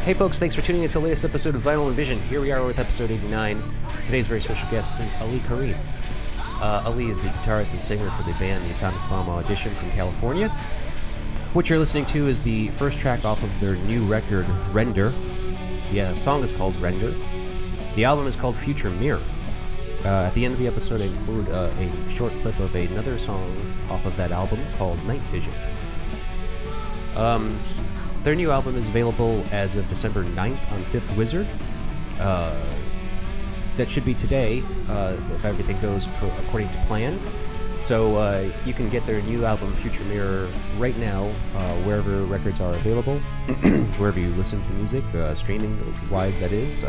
Hey folks, thanks for tuning in to the latest episode of Vinyl and Vision. Here we are with episode 89. Today's very special guest is Alee Karim. Alee is the guitarist and singer for the band the Atomic Bomb Audition from California. What you're listening to is the first track off of their new record, Render. The song is called Render. The album is called Future Mirror. At the end of the episode, I include a short clip of another song off of that album called Night Vision. Their new album is available as of December 9th on Fifth Wizard. That should be today, so if everything goes according to plan. So you can get their new album, Future Mirror, right now, wherever records are available, wherever you listen to music, streaming-wise that is.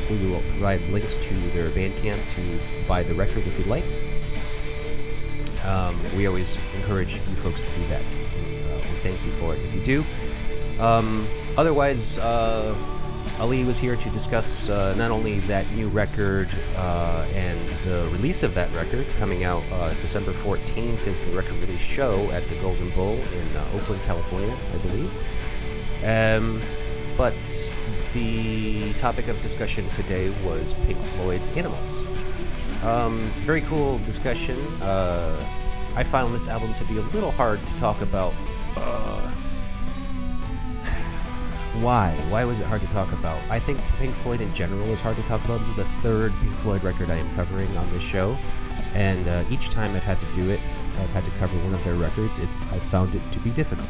We will provide links to their Bandcamp to buy the record if you'd like. We always encourage you folks to do that. We thank you for it if you do. Otherwise, Alee was here to discuss not only that new record and the release of that record coming out December 14th is the record release show at the Golden Bull in Oakland, California, I believe. But the topic of discussion today was Pink Floyd's Animals. Very cool discussion. I found this album to be a little hard to talk about. Why was it hard to talk about? I think Pink Floyd in general is hard to talk about. This is the third Pink Floyd record I am covering on this show, and each time I've had to do it, I've had to cover one of their records. I found it to be difficult.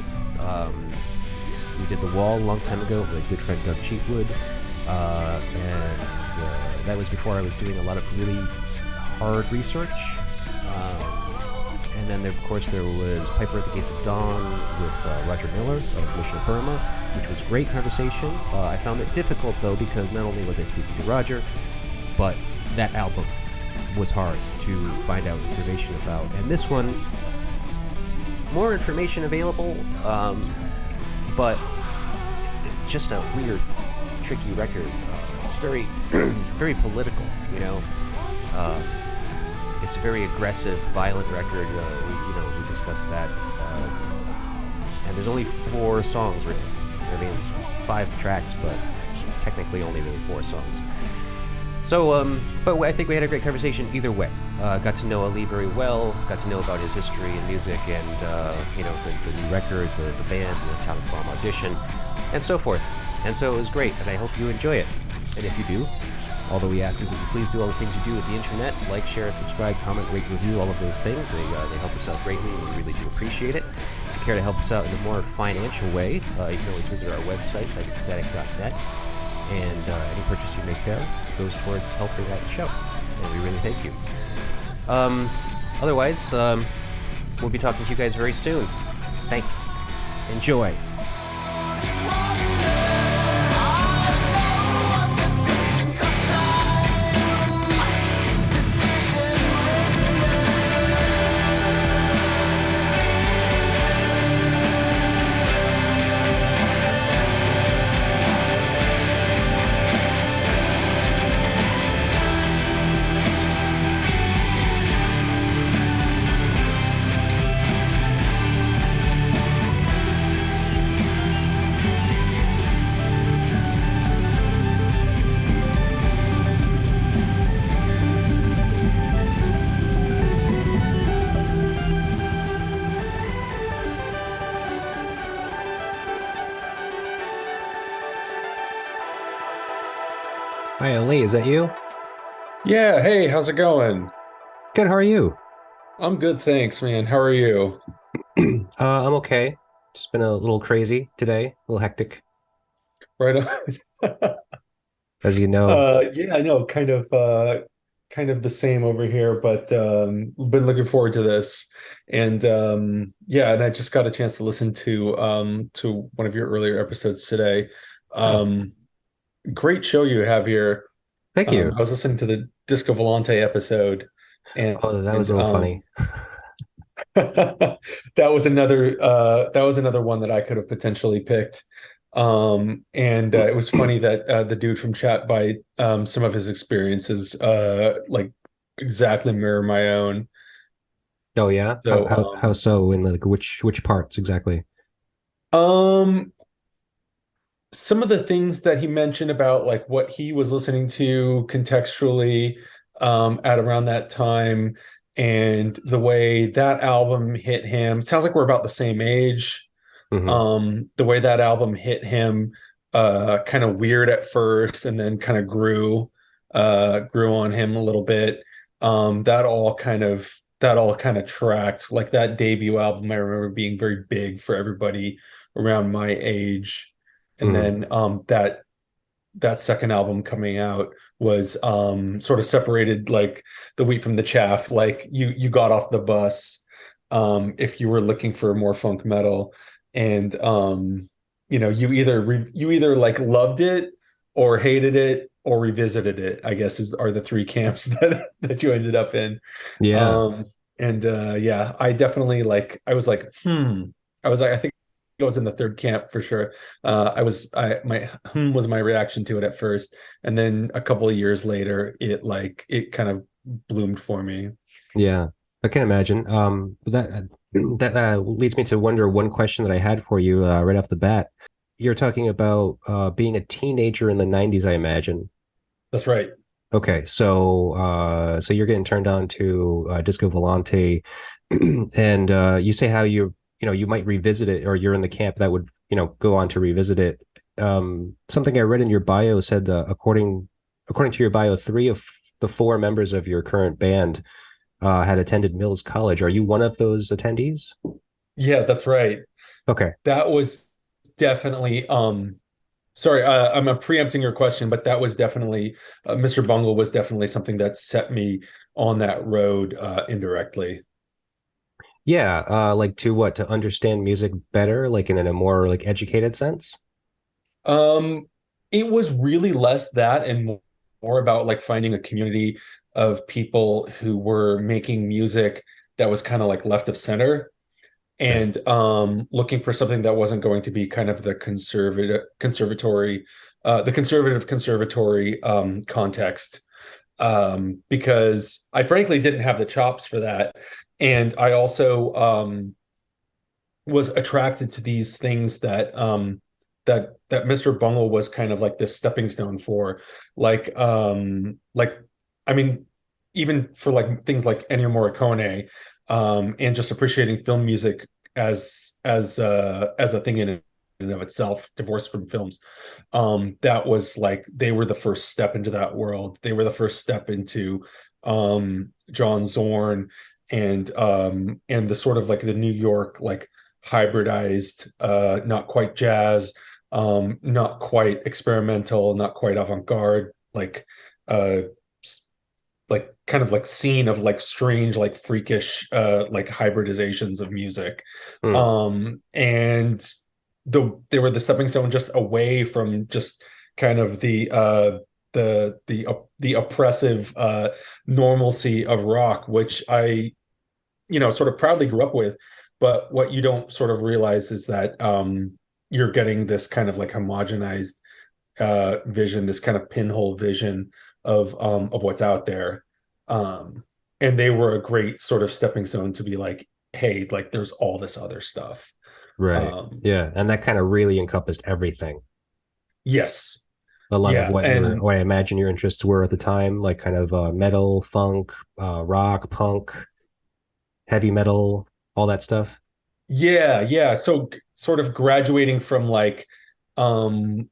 We did The Wall a long time ago with my good friend Doug Cheatwood, and that was before I was doing a lot of really hard research. And then, of course, there was Piper at the Gates of Dawn with Roger Miller of Mission of Burma, which was a great conversation. I found it difficult, though, because not only was I speaking to Roger, but that album was hard to find out information about. And this one, more information available, but just a weird, tricky record. It's very, very political, you know. It's a very aggressive, violent record. We discussed that. And there's only 4 songs written. I mean, 5 tracks, but technically only really 4 songs. So, but I think we had a great conversation either way. Got to know Alee very well. Got to know about his history in music and, the new record, the band, the Atomic Bomb Audition, and so forth. And so it was great, and I hope you enjoy it. And if you do, all that we ask is that you please do all the things you do with the internet. Like, share, subscribe, comment, rate, review, all of those things. They help us out greatly, and we really do appreciate it. If you care to help us out in a more financial way, you can always visit our website, ecstatic.net. And any purchase you make there goes towards helping out the show. And we really thank you. Otherwise, we'll be talking to you guys very soon. Thanks. Enjoy. Hi, Alee, is that you? Yeah, hey, how's it going? Good, how are you? I'm good, thanks, man. How are you? I'm okay. Just been a little crazy today, a little hectic, Right on. as you know. Yeah, I know, kind of the same over here, but been looking forward to this. And yeah, and I just got a chance to listen to one of your earlier episodes today. Great show you have here. Thank you. I was listening to the Disco Volante episode, and That was a little funny. that was another one that I could have potentially picked. And it was funny that the dude from chat by some of his experiences like exactly mirror my own. Oh yeah? So How so? In like which parts exactly? Um, some of the things that he mentioned about like what he was listening to contextually at around that time, and the way that album hit him. It sounds like we're about the same age. Hmm. The way that album hit him, kind of weird at first, and then kind of grew on him a little bit. That all kind of tracked. Like that debut album, I remember being very big for everybody around my age. And Hmm. then that second album coming out was sort of separated like the wheat from the chaff. Like you got off the bus if you were looking for more funk metal, and you either like loved it or hated it or revisited it, I guess are the three camps that you ended up in. Yeah. um and yeah, I definitely like, I was like, I think I was in the third camp for sure. My was my reaction to it at first, and then a couple of years later, it kind of bloomed for me. Yeah, I can imagine. That leads me to wonder one question that I had for you right off the bat. You're talking about being a teenager in the '90s, I imagine. That's right. Okay, so you're getting turned on to Disco Volante, and you say how you might revisit it, or you're in the camp that would go on to revisit it. Something I read in your bio said according to your bio, three of the four members of your current band had attended Mills College. Are you one of those attendees? Yeah, that's right. Okay. That was definitely sorry, I'm preempting your question, but that was definitely Mr. Bungle was definitely something that set me on that road indirectly. Yeah, like to what? To understand music better, like in a more like educated sense? Um, it was really less that and more about like finding a community of people who were making music that was kind of like left of center, Right. and looking for something that wasn't going to be kind of the conservative conservatory context, because I frankly didn't have the chops for that. And I also was attracted to these things that Mr. Bungle was kind of like this stepping stone for. Like I mean, even for like things like Ennio Morricone, and just appreciating film music as a thing in and of itself, divorced from films. That was like they were the first step into that world. They were the first step into John Zorn, and the sort of like the New York like hybridized, not quite jazz, not quite experimental, not quite avant-garde, uh like kind of like scene of like strange, like freakish, like hybridizations of music. Hmm. And they were the stepping stone just away from just kind of the oppressive normalcy of rock, which I sort of proudly grew up with. But what you don't sort of realize is that you're getting this kind of like homogenized vision, this kind of pinhole vision of what's out there. Um, and they were a great sort of stepping stone to be like, hey, like there's all this other stuff. Right. Um, Yeah, and that kind of really encompassed everything. yes, A lot of yeah, and what I imagine your interests were at the time, like kind of metal, funk, rock, punk, heavy metal, all that stuff. yeah, yeah. So sort of graduating from like um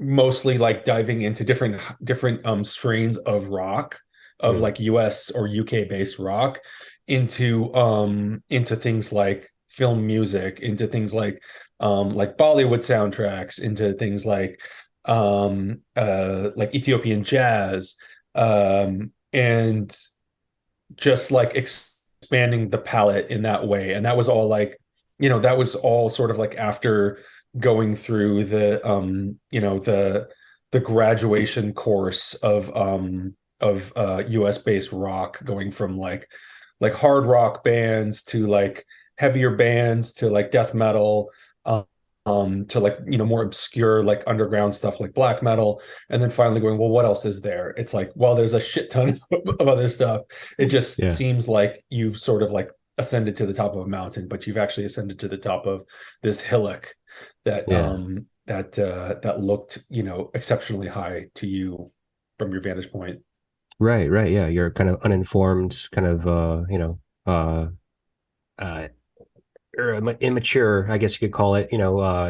mostly like diving into different strains of rock, of Mm. like US or UK based rock, into things like film music, into things like Bollywood soundtracks, into things like Ethiopian jazz, and just like expanding the palette in that way. And that was all like, that was all sort of like after going through the graduation course of US based rock, going from like hard rock bands to like heavier bands to like death metal, to like more obscure like underground stuff like black metal, and then finally going, well, what else is there? It's like, well, there's a shit ton of other stuff. It just Yeah. seems like you've sort of like ascended to the top of a mountain, but you've actually ascended to the top of this hillock that Yeah. that looked, exceptionally high to you from your vantage point. Right, right. Yeah, you're kind of uninformed, kind of uh, immature, I guess you could call it,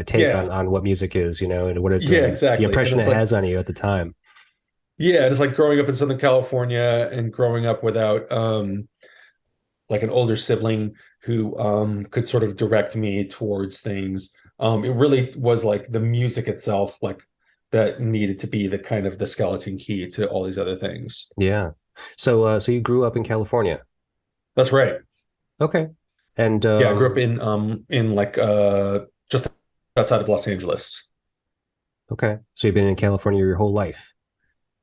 take Yeah, on what music is, and what yeah, the exactly. And impression it's it like, has on you at the time. yeah, it's like growing up in Southern California and growing up without like an older sibling who could sort of direct me towards things. It really was like the music itself, like that needed to be the kind of the skeleton key to all these other things. Yeah. So you grew up in California. That's right. Okay. And Yeah, I grew up in like just outside of Los Angeles. okay. So you've been in California your whole life.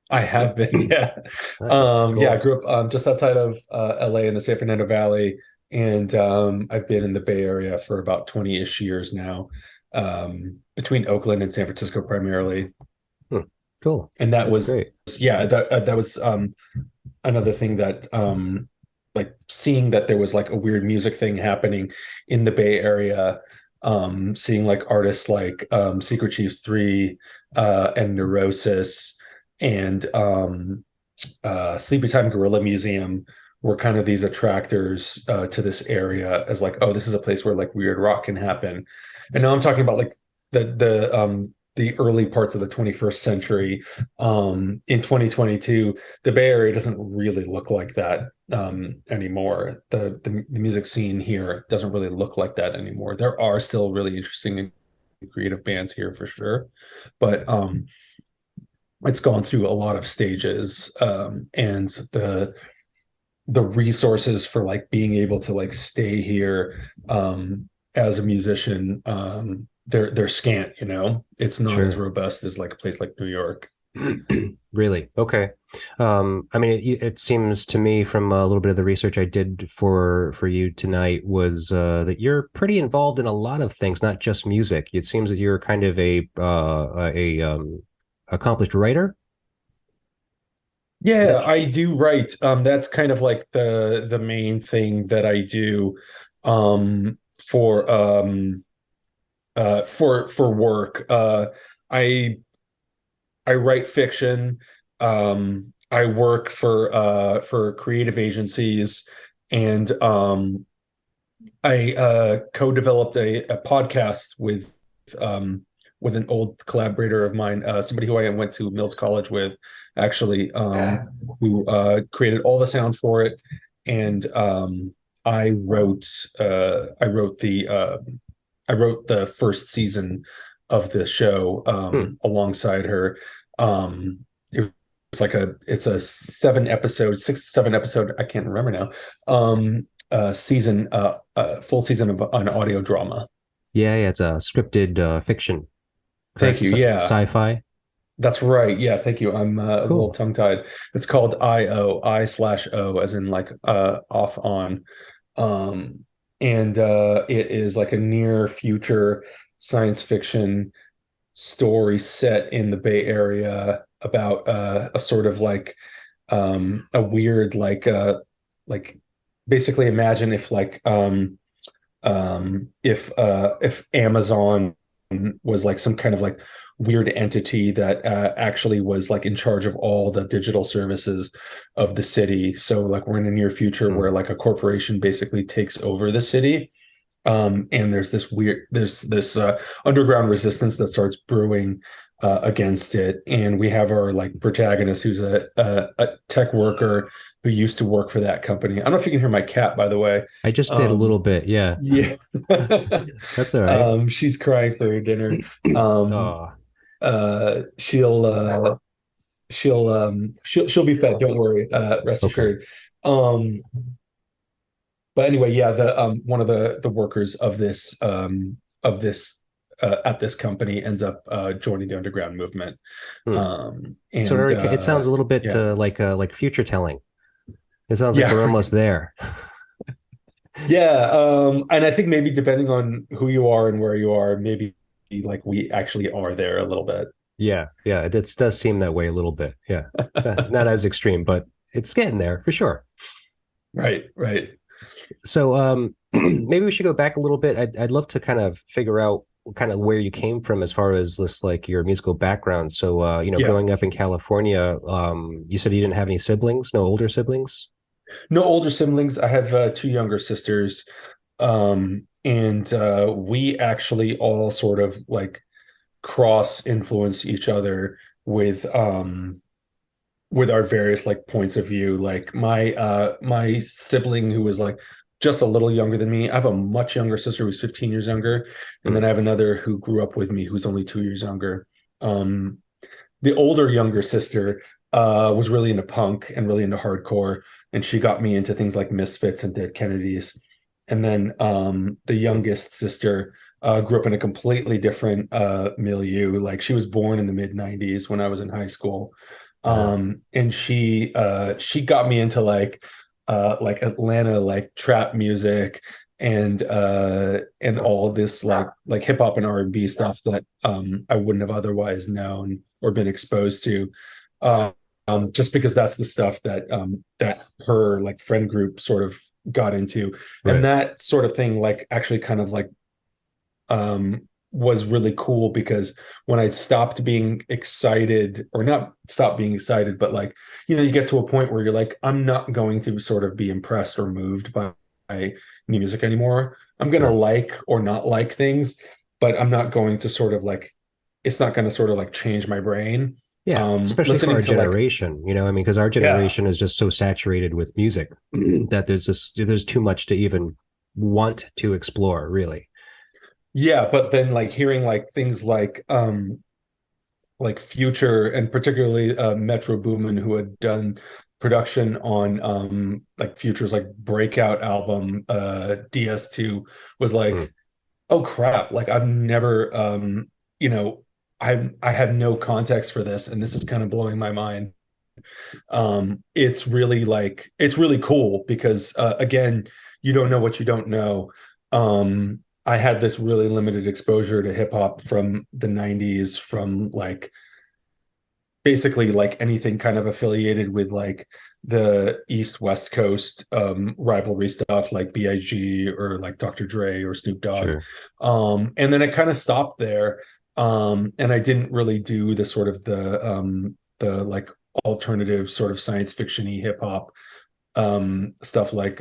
I have been, yeah. Yeah, I Cool. grew up just outside of LA in the San Fernando Valley, and I've been in the Bay Area for about 20-ish years now, between Oakland and San Francisco primarily. Hmm. Cool. And that That's was, great. yeah, that was another thing that like seeing that there was like a weird music thing happening in the Bay Area, seeing like artists like Secret Chiefs 3 and Neurosis and Sleepy Time Gorilla Museum were kind of these attractors to this area as like, oh, this is a place where like weird rock can happen. And now I'm talking about like the early parts of the 21st century. In 2022, the Bay Area doesn't really look like that anymore. The music scene here doesn't really look like that anymore. There are still really interesting and creative bands here for sure, but it's gone through a lot of stages, and the resources for like being able to like stay here as a musician, they're scant. It's not as Sure. robust as like a place like New York. Really? Okay. I mean, it seems to me from a little bit of the research I did for you tonight was that you're pretty involved in a lot of things, not just music. It seems that you're kind of a accomplished writer. Is Yeah, that I do write. That's kind of like the main thing that I do for for work. I I write fiction. I work for creative agencies, and I co-developed a podcast with an old collaborator of mine, somebody who I went to Mills College with, actually, who created all the sound for it, and I wrote the first season of the show Hmm. alongside her. It it's a 7 episode, 6 to 7 episode, I can't remember now. Season, full season of an audio drama. Yeah, yeah, it's a scripted fiction, Thank correct? you. Yeah, Sci-fi. that's right. Yeah, thank you. I was a little Cool. tongue tied. It's called I/O, as in like off on. Um, and it is like a near future science fiction story set in the Bay Area about a sort of like a weird like basically imagine if Amazon was like some kind of like weird entity that actually was like in charge of all the digital services of the city. So like we're in a near future Hmm. where like a corporation basically takes over the city. And there's this underground resistance that starts brewing against it. And we have our like protagonist who's a tech worker who used to work for that company. I don't know if you can hear my cat, by the way. I just did a little Um, bit. Yeah, yeah. that's all right. She's crying for her dinner. Um, Oh, she'll she'll be fed. Don't worry. Rest okay. assured. Um, but anyway, yeah, the one of the workers of this at this company ends up joining the underground movement. Hmm. So And it sounds a little bit yeah, like future telling. It sounds like yeah, we're almost there. yeah. And I think maybe depending on who you are and where you are, maybe like we actually are there a little bit. Yeah, yeah, it does seem that way a little bit. Yeah, not as extreme, but it's getting there for sure. Right, right. So maybe we should go back a little bit. I'd love to kind of figure out kind of where you came from as far as this, like your musical background. So, Yeah. growing up in California, you said you didn't have any siblings, no older siblings? No older siblings. I have two younger sisters. And we actually all sort of like cross influence each other with our various like points of view. Like my sibling who was like just a little younger than me. I have a much younger sister who's 15 years younger, and Hmm. then I have another who grew up with me who's only 2 years younger. Um, the older younger sister was really into punk and really into hardcore, and she got me into things like Misfits and Dead Kennedys. And then the youngest sister grew up in a completely different milieu. Like she was born in the mid '90s when I was in high school, Uh, and she got me into like Atlanta like trap music and all this like hip hop and R&B stuff that I wouldn't have otherwise known or been exposed to. Just because that's the stuff that her like friend group sort of got into. And right. that sort of thing like actually kind of like was really cool because when I stopped being excited, or not stop being excited, but like, you get to a point where you're like, I'm not going to sort of be impressed or moved by new music anymore. I'm going to Sure. like or not like things, but I'm not going to sort of like, it's not going to sort of like change my brain. Yeah, especially for Listening our to like, generation, I mean, because our yeah, generation is just so saturated with music that there's too much to even want to explore, really. yeah, but then like hearing like things like Future and particularly Metro Boomin, who had done production on like Future's like breakout album DS2, was Mm. like, oh crap, like I've never you know I have no context for this, and this is kind of blowing my mind. It's really like it's really cool because again, you don't know what you don't know. I had this really limited exposure to hip hop from the 90s, from like basically like anything kind of affiliated with like the East West Coast rivalry stuff like BIG or like Dr. Dre or Snoop Dogg. Sure. And then it kind of stopped there. And I didn't really do the sort of the like alternative sort of science fiction-y hip hop stuff like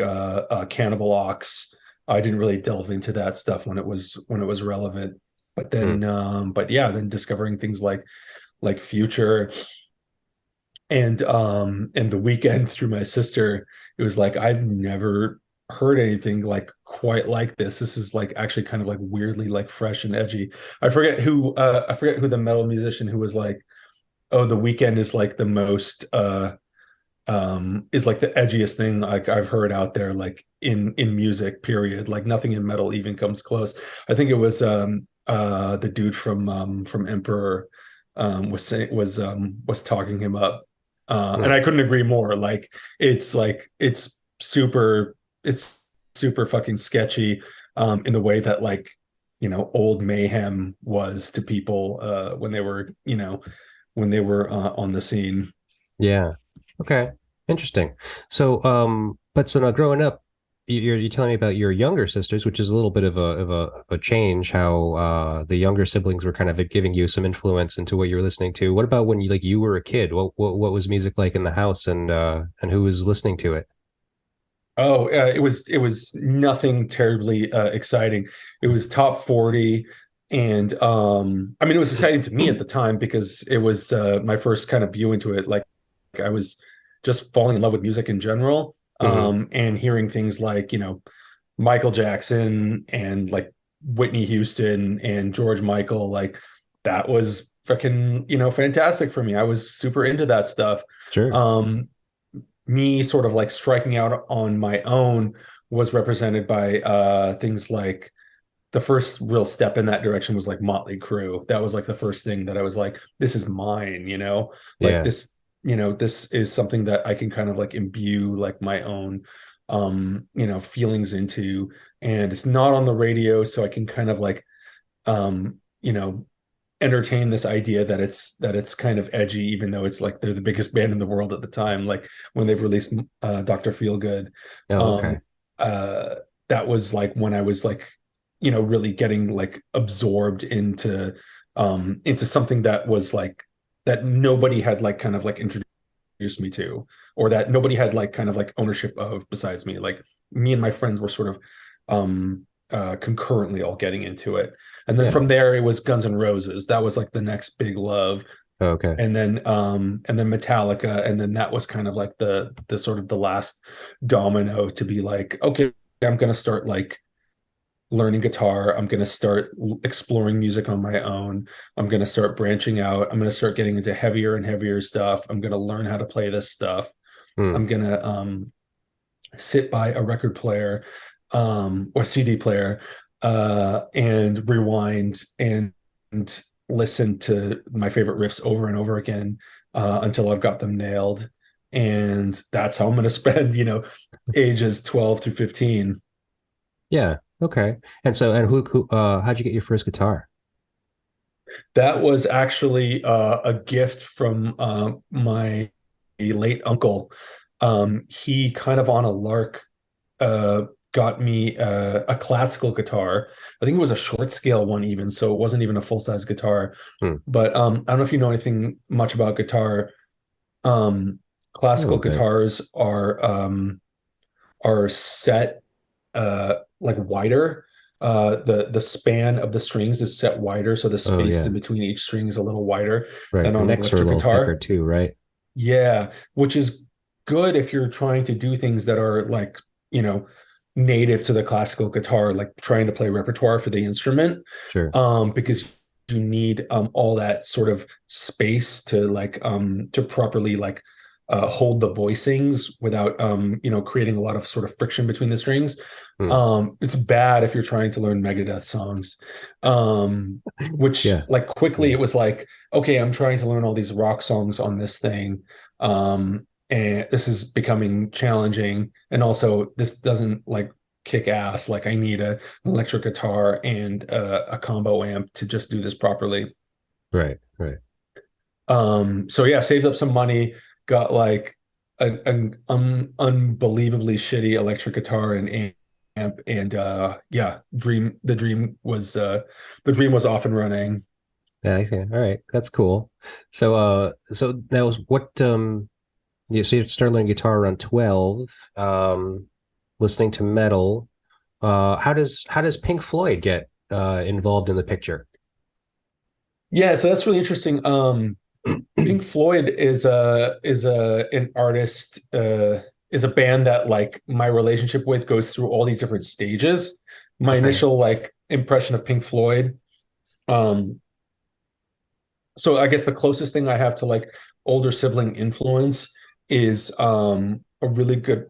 Cannibal Ox. I didn't really delve into that stuff when it was relevant. But Mm. then but yeah, then discovering things like Future and the weekend through my sister, it was like I've never heard anything like quite like this. This is like actually kind of like weirdly like fresh and edgy. I forget who the metal musician who was like, oh, the weekend is like the most is like the edgiest thing like I've heard out there, like in music, period. Like nothing in metal even comes close. I think it was the dude from Emperor was talking him up. And Mm. I couldn't agree more. Like it's super fucking sketchy in the way that like old Mayhem was to people when they were on the scene. Yeah. Okay. Interesting. So, but so now growing up, you're telling me about your younger sisters, which is a little bit of a change. How the younger siblings were kind of giving you some influence into what you were listening to. What about when you were a kid? What was music like in the house, and who was listening to it? Oh, it was nothing terribly exciting. It was top 40, and I mean, it was exciting to me at the time because it was my first kind of view into it. Like I was just falling in love with music in general, Hmm. and hearing things like Michael Jackson and like Whitney Houston and George Michael, like that was freaking fantastic for me. I was super into that stuff. Sure. Me sort of like striking out on my own was represented by things like the first real step in that direction was like Motley Crue. That was like the first thing that I was like, this is mine, like Yeah. this is something that I can kind of like imbue like my own feelings into, and it's not on the radio, so I can kind of like um you know entertain this idea that it's kind of edgy, even though it's like they're the biggest band in the world at the time, like when they've released Dr. Feelgood. Oh, um okay. uh that was like when I was like really getting like absorbed into something that was like that nobody had like kind of like introduced me to, or that nobody had like kind of like ownership of besides me. Like me and my friends were sort of concurrently all getting into it. And then Yeah. from there it was Guns N' Roses. That was like the next big love. Oh, okay. And then Metallica, and then that was kind of like the sort of the last domino to be like, okay, I'm gonna start like learning guitar. I'm gonna start exploring music on my own. I'm gonna start branching out. I'm gonna start getting into heavier and heavier stuff. I'm gonna learn how to play this stuff. Hmm. I'm gonna sit by a record player or CD player and rewind and listen to my favorite riffs over and over again until I've got them nailed. And that's how I'm going to spend, ages 12 through 15. Yeah. Okay. And so, and how'd you get your first guitar? That was actually a gift from my late uncle. He kind of on a lark uh, got me a classical guitar. I think it was a short scale one even, so it wasn't even a full size guitar. Hmm. But I don't know if you know anything much about guitar. A Classical little bit. guitars are set like wider. The span of the strings is set wider, so the Oh, space yeah. in between each string is a little wider Right. than The on an necks are a electric little thicker guitar. too, right? Yeah, which is good if you're trying to do things that are like, native to the classical guitar, like trying to play repertoire for the instrument, Sure. because you need all that sort of space to like to properly like hold the voicings without creating a lot of sort of friction between the strings. Hmm. It's bad if you're trying to learn Megadeth songs. Which Yeah. like quickly Yeah. it was like, okay, I'm trying to learn all these rock songs on this thing. And this is becoming challenging. And also this doesn't like kick ass. Like I need an electric guitar and a combo amp to just do this properly. Right. Right. So yeah, saved up some money, got like an unbelievably shitty electric guitar and amp, and yeah, the dream was off and running. Yeah. I see. All right. That's cool. So that was what, so you started learning guitar around 12, listening to metal. How does Pink Floyd get involved in the picture? Yeah, so that's really interesting. Pink Floyd is a an artist, is a band that like my relationship with goes through all these different stages. My Okay. initial like impression of Pink Floyd, um, so I guess the closest thing I have to like older sibling influence is a really good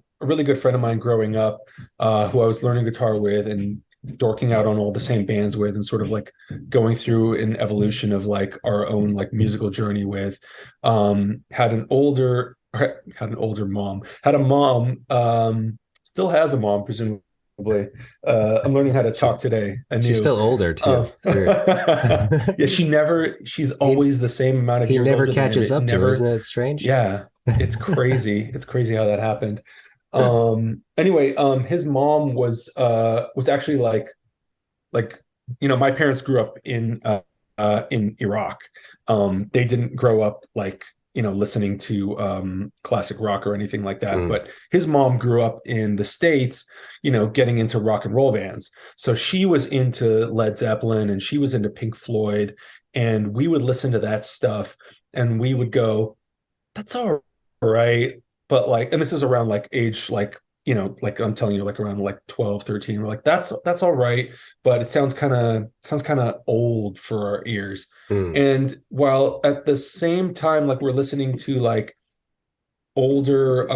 friend of mine growing up, who I was learning guitar with and dorking out on all the same bands with, and sort of like going through an evolution of like our own like musical journey with. Had an older mom, had a mom, still has a mom presumably. I'm learning how to She talk today she's anew. still older too. um, It's weird. yeah, she's He always the same amount of he years never older than him. catches It up to her. Isn't never, that strange? yeah, it's crazy. It's crazy how that happened. Anyway, his mom was actually like my parents grew up in Iraq. They didn't grow up like listening to classic rock or anything like that, Mm. but his mom grew up in the States, getting into rock and roll bands. So she was into Led Zeppelin and she was into Pink Floyd, and we would listen to that stuff and we would go, that's all right. But like, and this is around like age, like I'm telling you, like around like 12, 13. We're like, that's all right, but it sounds kind of old for our ears. Mm. And while at the same time, like we're listening to like older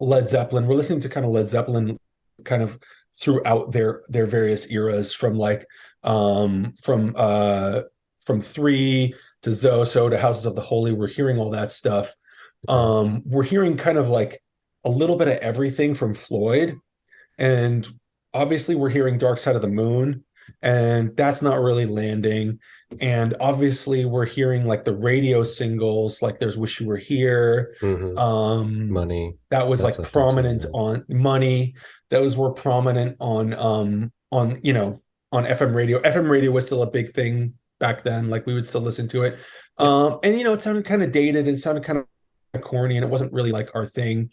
Led Zeppelin, we're listening to kind of Led Zeppelin kind of throughout their various eras, from like from Three to Zoso to Houses of the Holy. We're hearing all that stuff. Okay. We're hearing kind of like a little bit of everything from Floyd, and obviously we're hearing Dark Side of the Moon, and that's not really landing. And obviously we're hearing like the radio singles, like there's Wish You Were Here. Hmm. um Money, that was that like stuff too. prominent Yeah. on Money, that was more prominent on on, on FM radio. FM radio was still a big thing back then. Like we would still listen to it. And it sounded kind of dated and it sounded kind of corny and it wasn't really like our thing.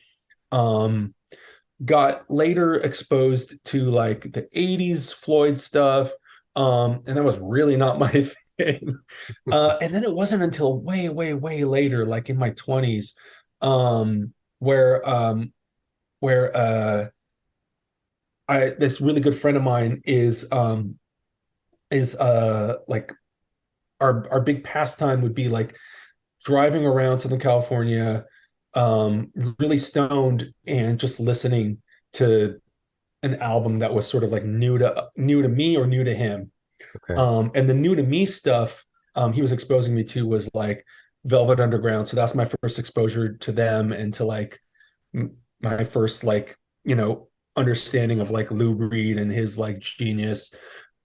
Got later exposed to like the 80s Floyd stuff. And that was really not my thing. And then it wasn't until way, way, way later, like in my 20s, where this really good friend of mine is like our big pastime would be like driving around Southern California, really stoned and just listening to an album that was sort of like new to me or new to him. Okay. And the new to me stuff he was exposing me to was like Velvet Underground. So that's my first exposure to them and to like my first like, understanding of like Lou Reed and his like genius.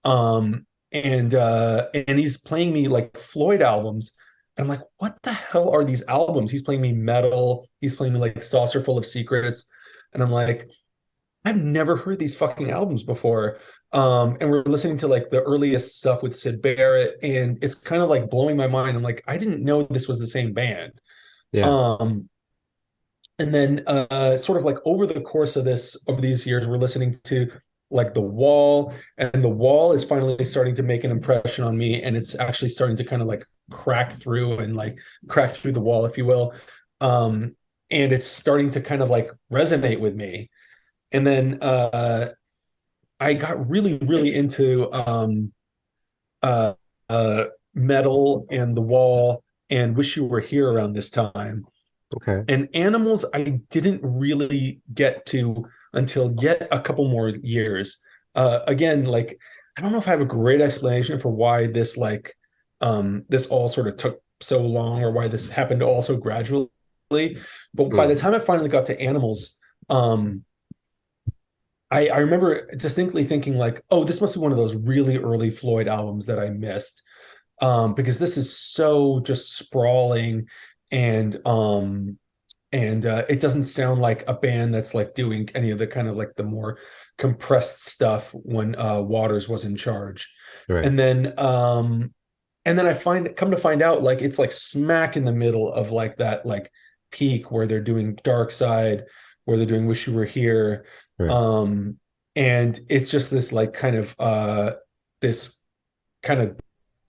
And he's playing me like Floyd albums. And I'm like, what the hell are these albums? He's playing me metal. He's playing me like Saucer Full of Secrets. And I'm like, I've never heard these fucking albums before. And we're listening to like the earliest stuff with Syd Barrett. And it's kind of like blowing my mind. I'm like, I didn't know this was the same band. Yeah. And then sort of like over these years, we're listening to like The Wall, and The Wall is finally starting to make an impression on me. And it's actually starting to kind of like crack through the wall, if you will. And it's starting to kind of like resonate with me. And then I got really, really into metal and The Wall and Wish You Were Here around this time. Okay. And Animals, I didn't really get to until yet a couple more years. Again, like, I don't know if I have a great explanation for why this this all sort of took so long or why this happened all so gradually. But by the time I finally got to Animals, I remember distinctly thinking like, oh, this must be one of those really early Floyd albums that I missed. Because this is so just sprawling and it doesn't sound like a band that's like doing any of the kind of like the more compressed stuff when Waters was in charge. Right. And then I come to find out like it's like smack in the middle of like that like peak where they're doing Dark Side, where they're doing Wish You Were Here. Right. And it's just this like kind of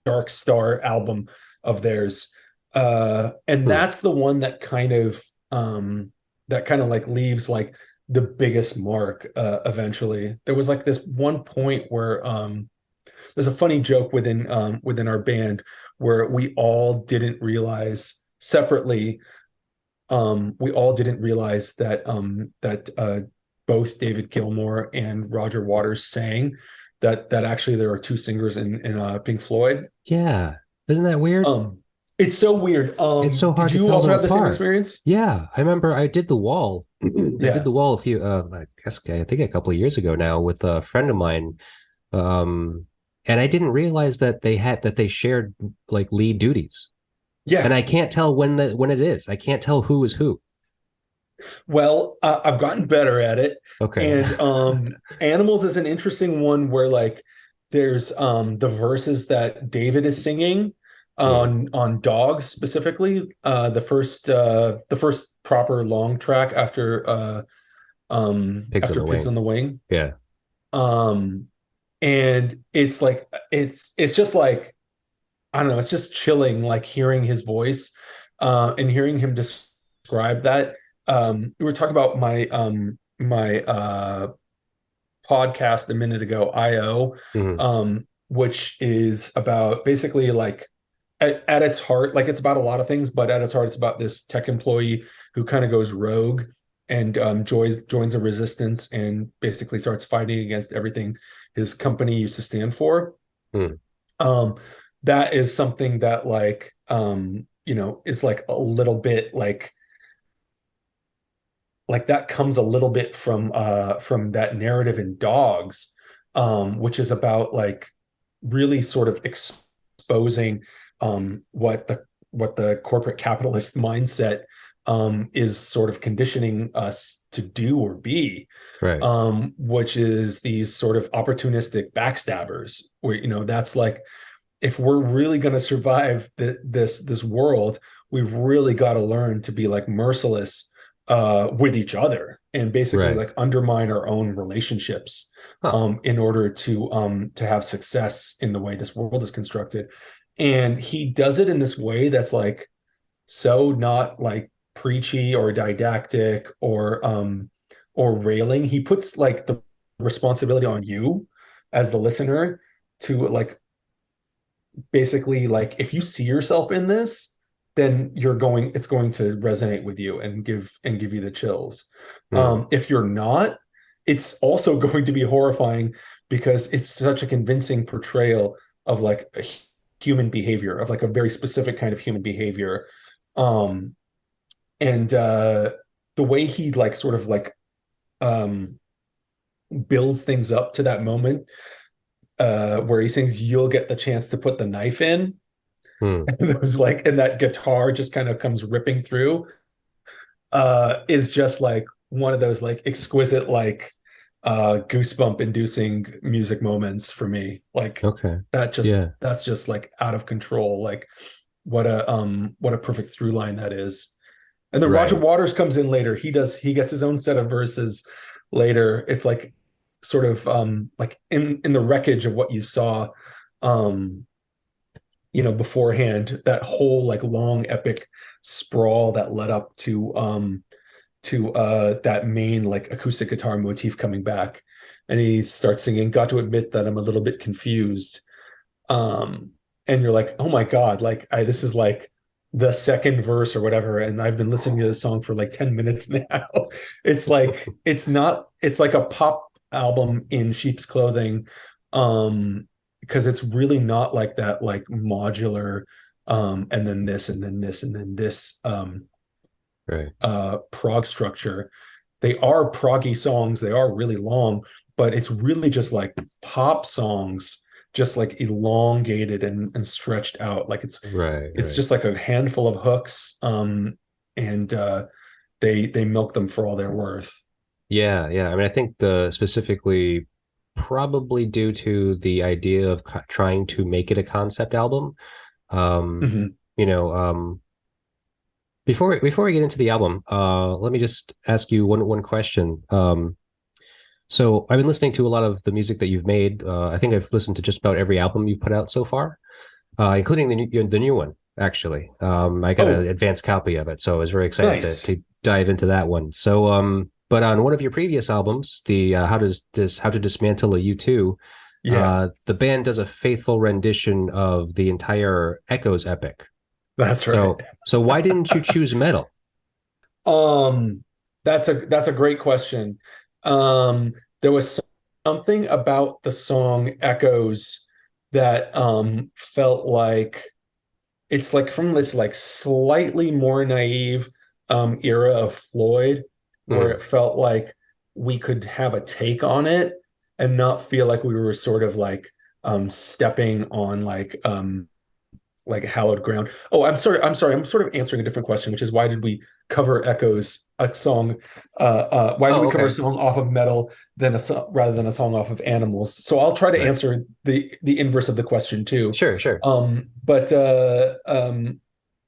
Dark Star album of theirs. And that's the one that kind of like leaves like the biggest mark eventually. There was like this one point where there's a funny joke within our band where we all didn't realize separately, that both David Gilmour and Roger Waters sang that actually there are two singers in Pink Floyd. Yeah. Isn't that weird? It's so weird. It's so hard to tell. Did you also have the same experience? Yeah. I remember I did The Wall. Yeah. I did The Wall I think a couple of years ago now with a friend of mine. And I didn't realize that they shared like lead duties. Yeah. And I can't tell when it is. I can't tell who is who. Well, I've gotten better at it. Okay. And Animals is an interesting one where like there's the verses that David is singing on Dogs specifically, the first proper long track after Pigs on the Wing. Yeah. And it's like it's just like, I don't know, it's just chilling like hearing his voice and hearing him describe that. We were talking about my podcast a minute ago, IO, which is about basically like at its heart, like it's about a lot of things, but at its heart, it's about this tech employee who kind of goes rogue and joins a resistance and basically starts fighting against everything his company used to stand for. That is something that like is like a little bit like that comes a little bit from that narrative in Dogs, which is about like really sort of exposing what the corporate capitalist mindset is sort of conditioning us to do or be, Right. which is these sort of opportunistic backstabbers, where, that's like, if we're really going to survive this world, we've really got to learn to be like merciless with each other, and basically Right. like undermine our own relationships Huh. in order to have success in the way this world is constructed. And he does it in this way that's like so not like preachy or didactic or railing. He puts like the responsibility on you as the listener to like basically like, if you see yourself in this, then it's going to resonate with you and give you the chills. Hmm. If you're not, it's also going to be horrifying, because it's such a convincing portrayal of like a human behavior, of like a very specific kind of human behavior. And the way he like sort of like um builds things up to that moment where he sings, "You'll get the chance to put the knife in." Hmm. And it was like, and that guitar just kind of comes ripping through, is just like one of those like exquisite, like goosebump inducing music moments for me. Like Okay. that's Yeah. just like out of control. Like what a perfect through line that is. And then Roger Right. Waters comes in later. He gets his own set of verses later. It's like sort of like in the wreckage of what you saw um beforehand, that whole like long epic sprawl that led up to that main like acoustic guitar motif coming back. And he starts singing, "Got to admit that I'm a little bit confused." Um and you're like, oh my God, like this is like the second verse or whatever, and I've been listening to this song for like 10 minutes now. It's like, it's like a pop album in sheep's clothing, because it's really not like that, like modular and then this and then this and then this Right. prog structure. They are proggy songs, they are really long, but it's really just like pop songs, just like elongated and stretched out. Like Right. it's Right. just like a handful of hooks, and they milk them for all they're worth. Yeah. Yeah. I mean, I think the specifically probably due to the idea of trying to make it a concept album. Um, Mhm. you know, before we get into the album, let me just ask you one question. So I've been listening to a lot of the music that you've made. I think I've listened to just about every album you've put out so far, including the new one. Actually, I got an Oh, advanced copy of it, so I was very excited nice. to dive into that one. So, but on one of your previous albums, the how to dismantle a U2, Yeah, the band does a faithful rendition of the entire Echoes epic. that's right. So why didn't you choose metal? Um, that's a great question. There was something about the song Echoes that felt like it's like from this like slightly more naive era of Floyd, where Mm, it felt like we could have a take on it and not feel like we were sort of stepping on like hallowed ground. Oh, I'm sort of answering a different question, which is, why did we cover Echoes, a song? Why did Oh, we cover a okay. song off of Metal rather than a song off of Animals? So I'll try to Right. answer the inverse of the question too. Sure, sure. But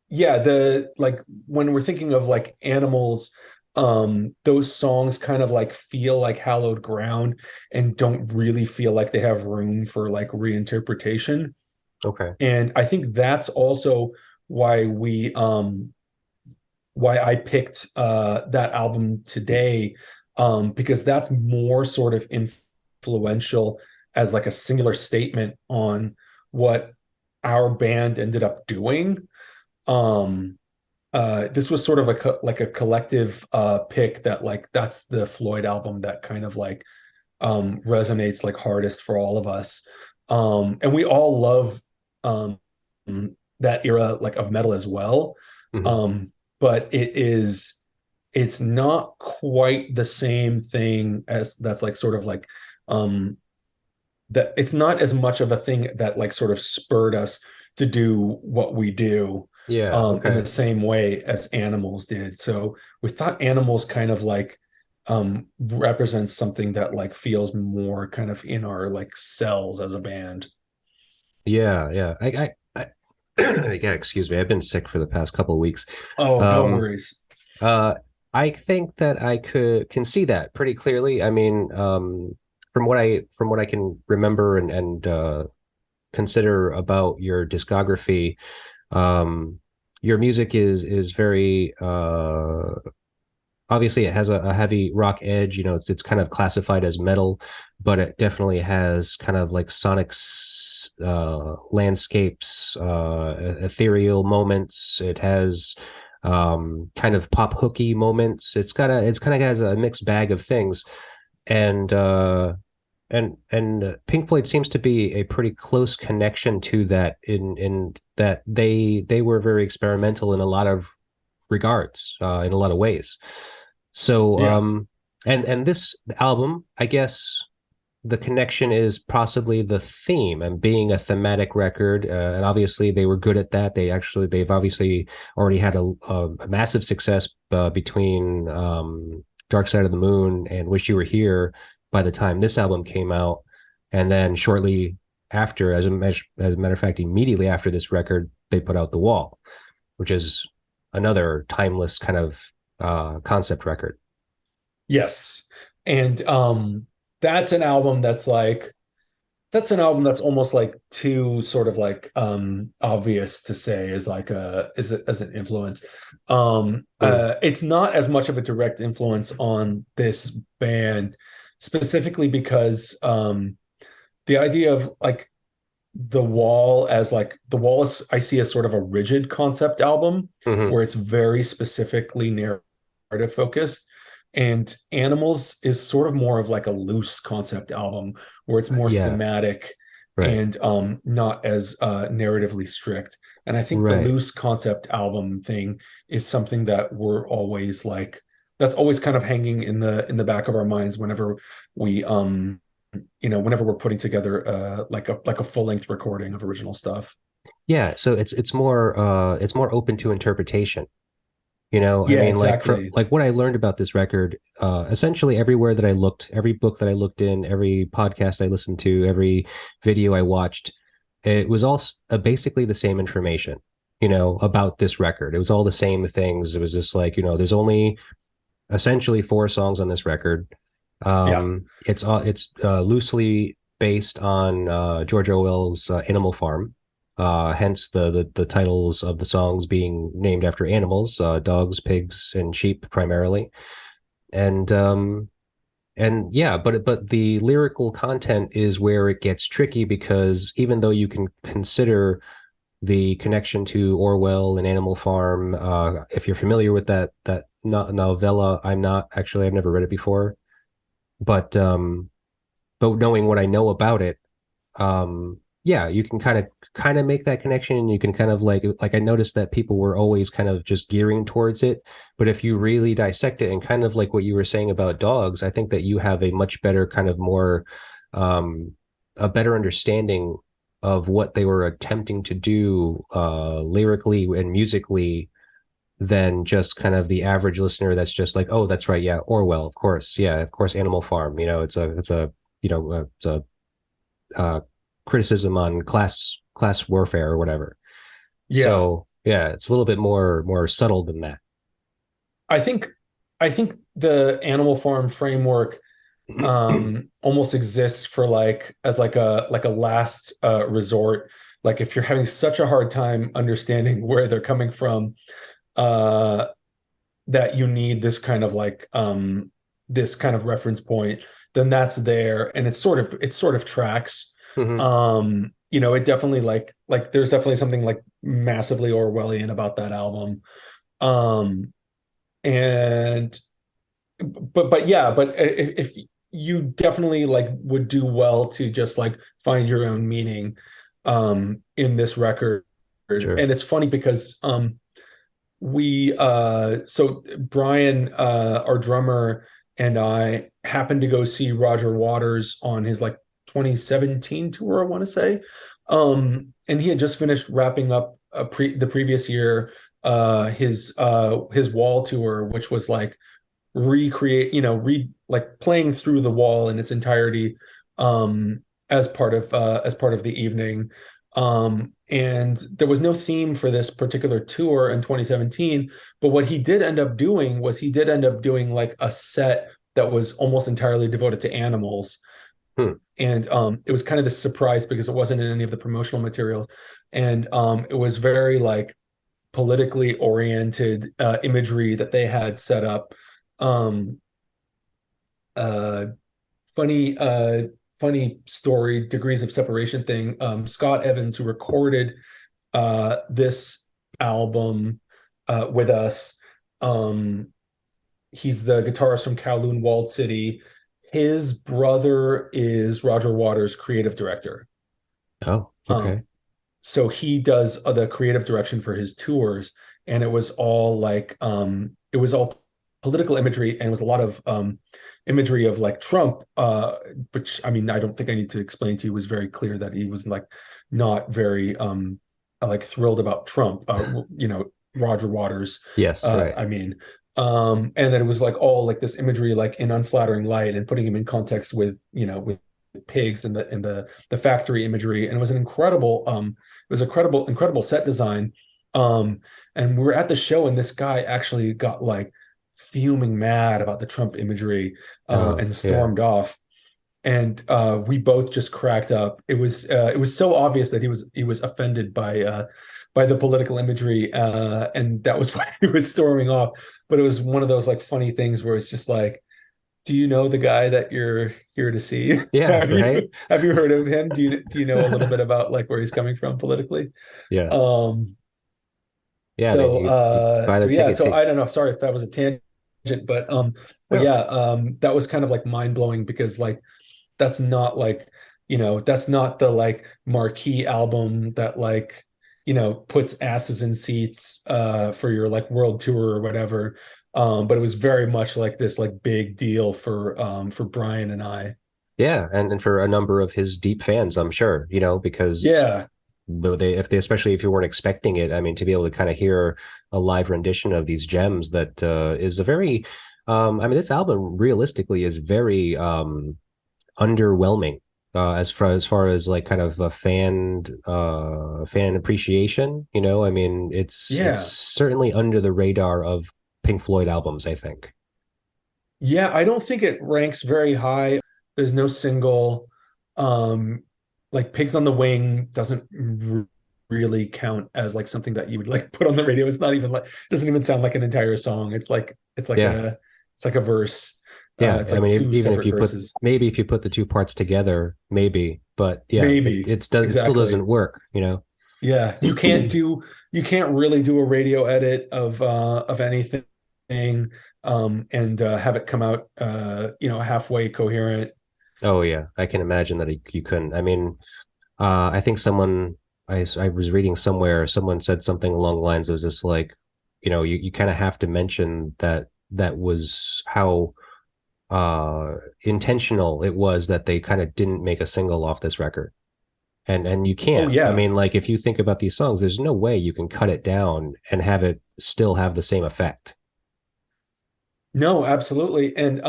yeah, the like when we're thinking of like Animals, those songs kind of like feel like hallowed ground and don't really feel like they have room for like reinterpretation. Okay. And I think that's also why why I picked that album today, because that's more sort of influential as like a singular statement on what our band ended up doing. Um, this was sort of like a collective pick, that like that's the Floyd album that kind of like resonates like hardest for all of us. And we all love um, that era like of metal as well. Hmm. Um, but it's not quite the same thing as that's like sort of like um, that it's not as much of a thing that like sort of spurred us to do what we do. Yeah. in the Okay. same way as Animals did. So we thought Animals kind of like represents something that like feels more kind of in our like cells as a band. Yeah. Yeah. Yeah. Excuse me. I've been sick for the past couple of weeks. Oh, no Um. worries. Uh. I think that I can see that pretty clearly. I mean, from what I can remember and consider about your discography, um, your music is very obviously it has a heavy rock edge. You know, it's kind of classified as metal, but it definitely has kind of like sonic landscapes, ethereal moments. It has kind of pop hooky moments. It's kind of has a mixed bag of things, and Pink Floyd seems to be a pretty close connection to that in that they were very experimental in a lot of regards, in a lot of ways. So, Yeah. and this album, I guess the connection is possibly the theme and being a thematic record. And obviously they were good at that. They've obviously already had a massive success between Dark Side of the Moon and Wish You Were Here by the time this album came out. And then shortly after, as a matter of fact, immediately after this record, they put out The Wall, which is another timeless kind of concept record. Yes. And that's an album that's an album that's almost like too sort of like obvious to say as like a as an influence. Mm. It's not as much of a direct influence on this band, specifically because the idea of like the Wall is I see as sort of a rigid concept album Mm-hmm. where it's very specifically narrative focused, and Animals is sort of more of like a loose concept album where it's more Yeah, thematic right, and not as narratively strict. And I think the right. loose concept album thing is something that we're always like that's always kind of hanging in the back of our minds whenever we whenever we're putting together like a full-length recording of original stuff. Yeah, so it's more open to interpretation. You know, I Yeah, mean, exactly. like what I learned about this record, essentially everywhere that I looked, every book that I looked in, every podcast I listened to, every video I watched, it was all basically the same information, you know, about this record. It was all the same things. It was just like, you know, there's only essentially four songs on this record. Yeah. It's loosely based on George Orwell's Animal Farm. Hence the titles of the songs being named after animals, dogs, pigs, and sheep primarily. And yeah, but the lyrical content is where it gets tricky because even though you can consider the connection to Orwell and Animal Farm, if you're familiar with that novella, I'm not actually. I've never read it before, but knowing what I know about it, yeah, you can kind of make that connection, and you can kind of like I noticed that people were always kind of just gearing towards it. But if you really dissect it and kind of like what you were saying about dogs, I think that you have a much better kind of more a better understanding of what they were attempting to do lyrically and musically than just kind of the average listener that's just like, oh, that's right, yeah, Orwell, of course, yeah, of course, Animal Farm, you know, it's a you know it's a criticism on class warfare or whatever. Yeah. So yeah, it's a little bit more subtle than that. I think I think the Animal Farm framework almost exists for like as like a last resort. Like if you're having such a hard time understanding where they're coming from, uh that you need this kind of reference point, then that's there, and it sort of tracks. Mm-hmm. It definitely like there's definitely something like massively Orwellian about that album. Um and but yeah, but if you definitely like would do well to just like find your own meaning in this record. Sure. And it's funny because we so Brian our drummer and I happened to go see Roger Waters on his like 2017 tour, I want to say. And he had just finished wrapping up the previous year, his wall tour, which was like recreate, like playing through the wall in its entirety, as part of the evening. And there was no theme for this particular tour in 2017, but what he did end up doing was he did end up doing like a set that was almost entirely devoted to animals. And it was kind of this surprise because it wasn't in any of the promotional materials. And it was very like politically oriented imagery that they had set up. Uh, funny funny story, degrees of separation thing. Scott Evans, who recorded this album with us, he's the guitarist from Kowloon Walled City. His brother is Roger Waters' creative director. Oh, okay. So he does the creative direction for his tours, and it was all like it was all political imagery, and it was a lot of imagery of like Trump, which I mean I don't think I need to explain to you, was very clear that he was like not very like thrilled about Trump, Roger Waters. Yes, right. I mean, and then it was like all like this imagery like in unflattering light and putting him in context with with pigs and the factory imagery, and it was an incredible set design. And we were at the show, and this guy actually got like fuming mad about the Trump imagery and stormed off. And we both just cracked up. It was so obvious that he was offended by the political imagery, and that was why he was storming off. But it was one of those like funny things where it's just like, do you know the guy that you're here to see? Yeah, have you heard of him? Do you know a little bit about like where he's coming from politically? Yeah. Yeah. So I don't know. Sorry if that was a tangent, but that was kind of like mind blowing, because like that's not like that's not the like marquee album that like puts asses in seats for your like world tour or whatever. But it was very much like this like big deal for Brian and I. Yeah, and for a number of his deep fans, I'm sure, because especially if you weren't expecting it, I mean, to be able to kind of hear a live rendition of these gems, that is a very, I mean, this album realistically is very underwhelming as far as like kind of a fan appreciation. I mean, it's certainly under the radar of Pink Floyd albums, I think. Yeah, I don't think it ranks very high. There's no single. Like Pigs on the Wing doesn't really count as like something that you would like put on the radio. It's not even like, it doesn't even sound like an entire song. It's like a verse. Yeah, it's like I mean, even if you verses. if you put the two parts together, maybe, but yeah, maybe it still doesn't work. Yeah, you can't really do a radio edit of anything, and have it come out halfway coherent. Oh yeah, I can imagine that you couldn't. I mean, I think I was reading somewhere, someone said something along the lines of just like, you kind of have to mention that was how intentional it was that they kind of didn't make a single off this record. And you can't. Oh, yeah. I mean, like if you think about these songs, there's no way you can cut it down and have it still have the same effect. No, absolutely. And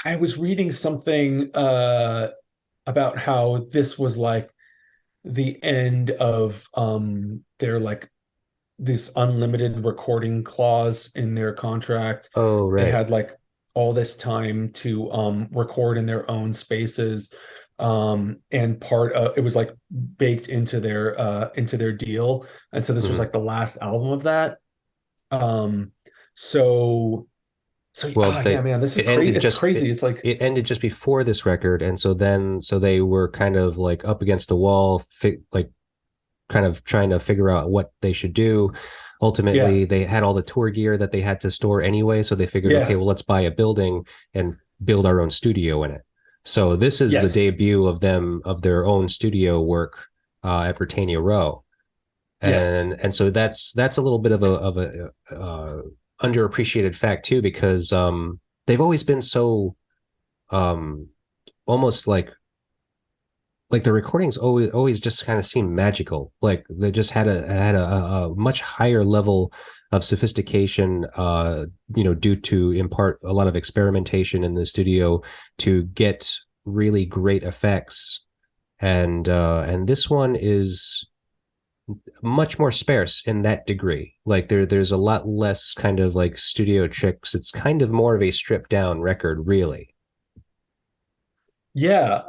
I was reading something about how this was like the end of their like this unlimited recording clause in their contract. Oh, right. They had like all this time to record in their own spaces. And part of it was like baked into their deal. And so this was like the last album of that. Man, this is crazy. It's crazy. It's like it ended just before this record, and so they were kind of like up against the wall, like kind of trying to figure out what they should do. Ultimately, they had all the tour gear that they had to store anyway, so they figured, okay, well, let's buy a building and build our own studio in it. So this is the debut of their own studio work at Britannia Row, and so that's a little bit of a underappreciated fact too, because they've always been so almost like like the recordings always just kind of seemed magical. Like they just had a much higher level of sophistication, due to in part a lot of experimentation in the studio to get really great effects. And this one is much more sparse in that degree. Like there's a lot less kind of like studio tricks. It's kind of more of a stripped down record, really. Yeah.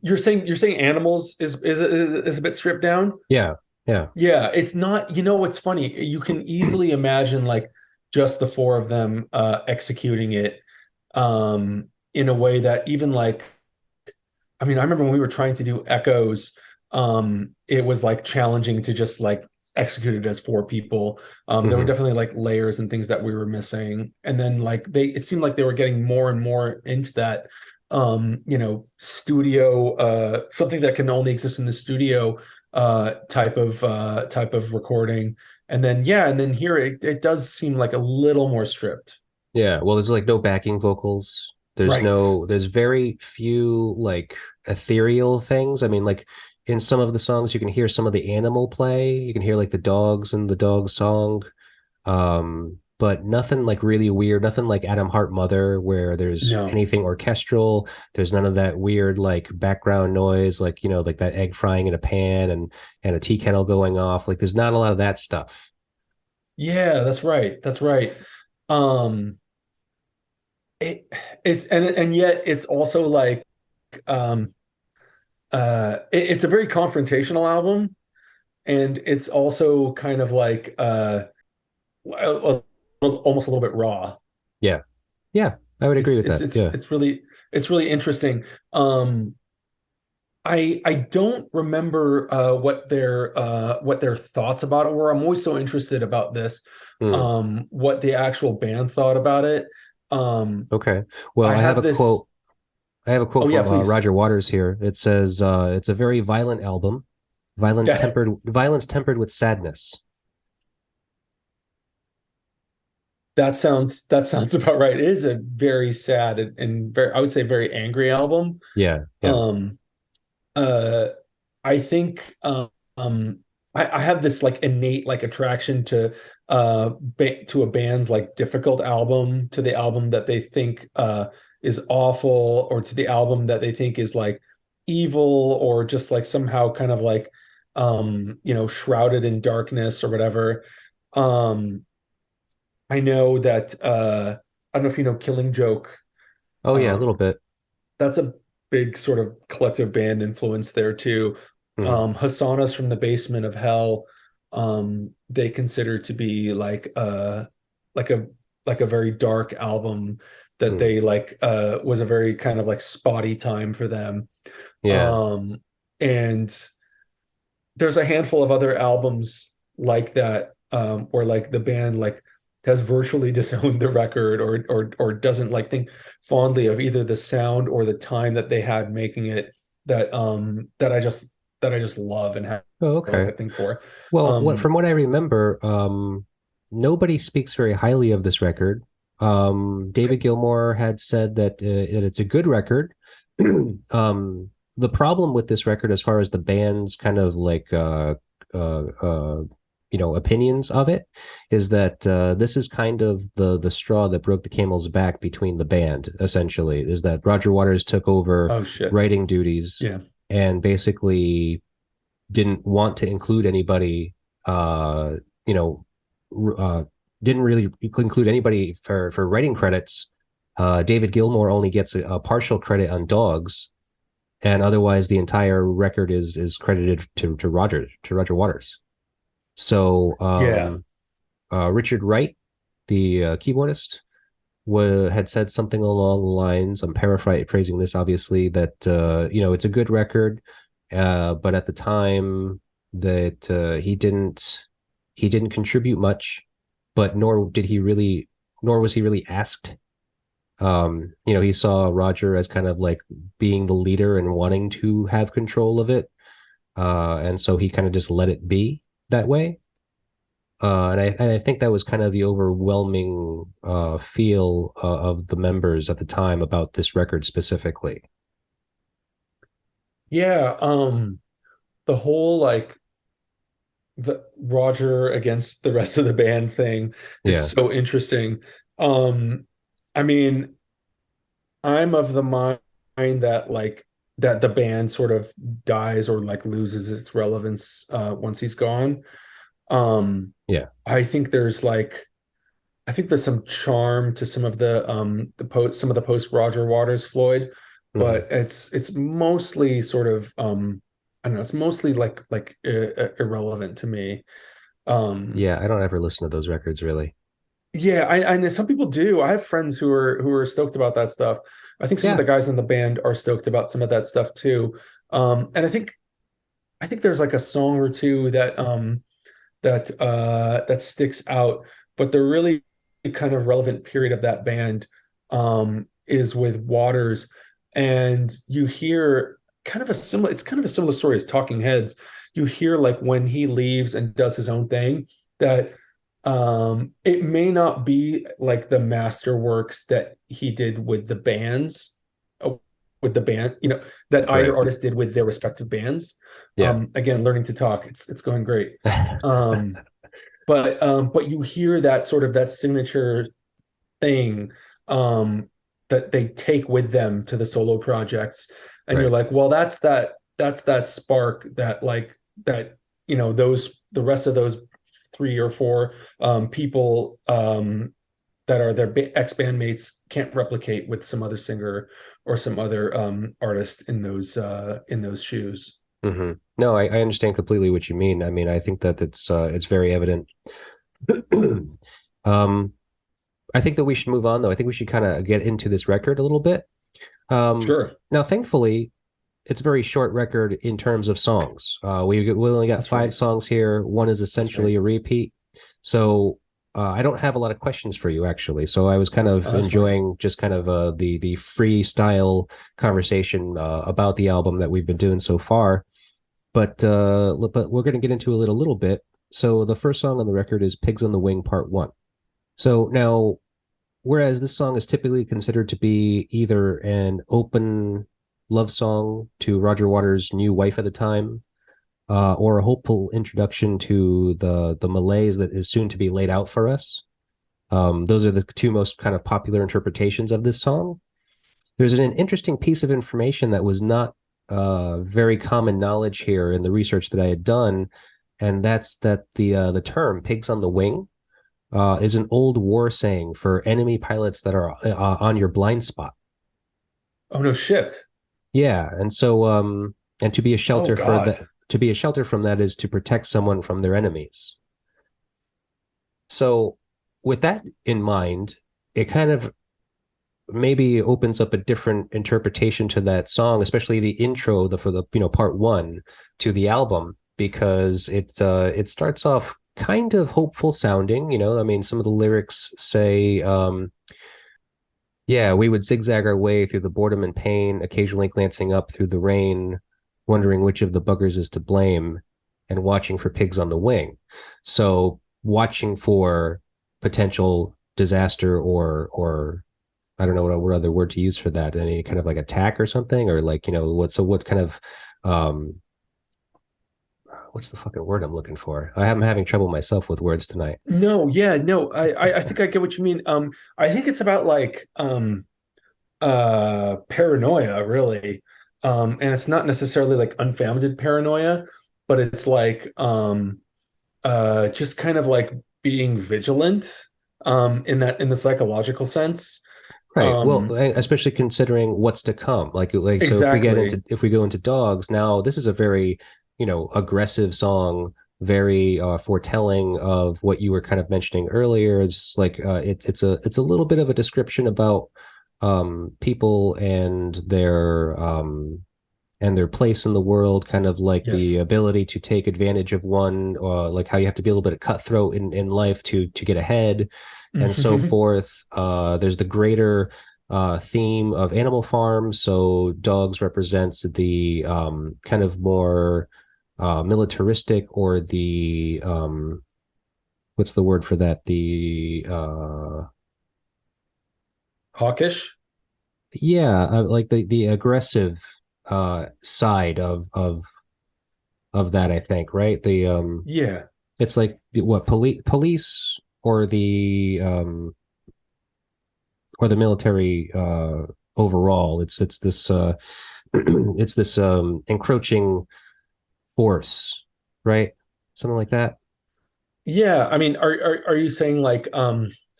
You're saying Animals is a bit stripped down. Yeah, yeah. Yeah, it's not, what's funny, you can easily imagine like just the four of them executing it in a way that even like, I mean, I remember when we were trying to do Echoes, it was like challenging to just like execute it as four people. There were Hmm. definitely like layers and things that we were missing. And then like it seemed like they were getting more and more into that studio, something that can only exist in the studio type of recording. And then here it does seem like a little more stripped. Yeah. Well, there's like no backing vocals. Right. There's very few like ethereal things. I mean, like in some of the songs, you can hear some of the animal play. You can hear like the dogs and the dog song. But nothing like really weird, nothing like Adam Hart Mother, where there's No. anything orchestral. There's none of that weird like background noise, like like that egg frying in a pan and a tea kettle going off. Like there's not a lot of that stuff. Yeah, that's right. That's right. Um it and yet it's also like um it's a very confrontational album, and it's also kind of like almost a little bit raw. Yeah. Yeah. I would agree It's with it's that. it's Yeah. it's really it's really interesting. I don't remember what their thoughts about it were. I'm always so interested about this, Hmm. what the actual band thought about it. Okay. I Well, have this. I have a Oh quote yeah, from please. Roger Waters here. It says, "It's a very violent album, Yeah, violence tempered with sadness." that sounds about right. It is a very sad and very, I would say, very angry album. Yeah, yeah. Um, uh, I think I have this like innate like attraction to a band's like difficult album, to the album that they think is awful, or to the album that they think is like evil, or just like somehow kind of like shrouded in darkness or whatever. Um I know that I don't know if you know Killing Joke. Oh yeah, a little Um bit. that's a big sort of collective band influence there too. Hmm. Hasana's from the Basement of Hell. They consider to be like a like a very dark album that Hmm. they like was a very kind of like spotty time for them. Yeah. Um, and there's a handful of other albums like that, where like the band like has virtually disowned the record, or doesn't like think fondly of either the sound or the time that they had making it, that I just love and have Oh, like okay. a thing for. Well, Um, from what I remember, nobody speaks very highly of this record. David Gilmour had said that it's a good record. The problem with this record, as far as the band's kind of like uh, uh, opinions of it, is that this is kind of the straw that broke the camel's back between the band. Essentially, is that Roger Waters took over oh shit. writing duties Yeah. and basically didn't want to include anybody, you know, didn't really include anybody for writing credits. David Gilmour only gets a partial credit on Dogs, and otherwise the entire record is credited to Roger Waters. So Yeah. Richard Wright, the keyboardist, had said something along the lines. I'm paraphrasing this, obviously, that it's a good record, but at the time that he didn't contribute much, but nor was he really asked. He saw Roger as kind of like being the leader and wanting to have control of it, and so he kind of just let it be that way. And I think that was kind of the overwhelming feel of the members at the time about this record specifically. Yeah, the whole like the Roger against the rest of the band thing is Yeah. so interesting. Um, I mean, I'm of the mind that like that the band sort of dies or like loses its relevance once he's gone. Yeah. I think there's like I think there's some charm to some of the post Roger Waters Floyd, Mhm. but it's mostly sort of I don't know, it's mostly like irrelevant to me. Um Yeah, I don't ever listen to those records really. yeah, I know some people do. I have friends who are stoked about that stuff. I think some of the Yeah. guys in the band are stoked about some of that stuff too. And I think there's like a song or two that sticks out, but the really kind of relevant period of that band is with Waters, and you hear kind of a similar it's kind of a similar story as Talking Heads. You hear like when he leaves and does his own thing that it may not be like the masterworks that he did with the bands with the band, you know, that Right. either artist did with their respective bands. Yeah. Again, learning to talk, it's going great. um but you hear that sort of that signature thing that they take with them to the solo projects, and you're Right. like, well, that's that spark that like that, you know, those the rest of those three or four people that are their ex-bandmates can't replicate with some other singer or some other artist in those shoes. Hmm. No, I understand completely what you mean. I mean, I think that it's very evident. um, I think that we should move on, though. I think we should kind of get into this record a little bit. Sure. Now, thankfully, it's a very short record in terms of songs. We only got That's five right. songs here. One is That's right. essentially a repeat. So I don't have a lot of questions for you, actually. So I was kind of That's fine. enjoying just kind of the freestyle conversation about the album that we've been doing so far. But we're going to get into it a little bit. So the first song on the record is "Pigs on the Wing" Part One. So now, whereas this song is typically considered to be either an open love song to Roger Waters' new wife at the time, or a hopeful introduction to the malaise that is soon to be laid out for us. Those are the two most kind of popular interpretations of this song. There's an interesting piece of information that was not very common knowledge here in the research that I had done, and that's that the term "pigs on the wing" is an old war saying for enemy pilots that are on your blind spot. Oh no shit. Yeah, and so and to be a Oh shelter for that God. to be a shelter from that is to protect someone from their enemies. So with that in mind, it kind of maybe opens up a different interpretation to that song, especially the intro, the for the part one to the album, because it starts off kind of hopeful sounding. I mean, some of the lyrics say, "Yeah, we would zigzag our way through the boredom and pain, occasionally glancing up through the rain, wondering which of the buggers is to blame, and watching for pigs on the wing." So watching for potential disaster or I don't know what other word to use for that. Any kind of like attack or something, or like what kind of um what's the fucking word I'm looking for? I'm having trouble myself with words tonight. No, yeah, no, I think I get what you mean. I think it's about like paranoia, really. And it's not necessarily like unfounded paranoia, but it's like just kind of like being vigilant in the psychological sense. Right. Well, Um, especially considering what's to come. Like so exactly. if we go into dogs, now this is a very, aggressive song, very foretelling of what you were kind of mentioning earlier. It's like it's a little bit of a description about people and their place in the world, kind of like the Yes. ability to take advantage of one, like how you have to be a little bit of cutthroat in life to get ahead, and so forth. There's the greater theme of Animal Farm. So dogs represents the kind of more militaristic or the what's the word for that? The Hawkish. yeah, like the aggressive. side of that, I think, right? The Yeah. it's like what police or the military overall. It's this it's this encroaching force, right? Something like that. Yeah, I mean, are you saying like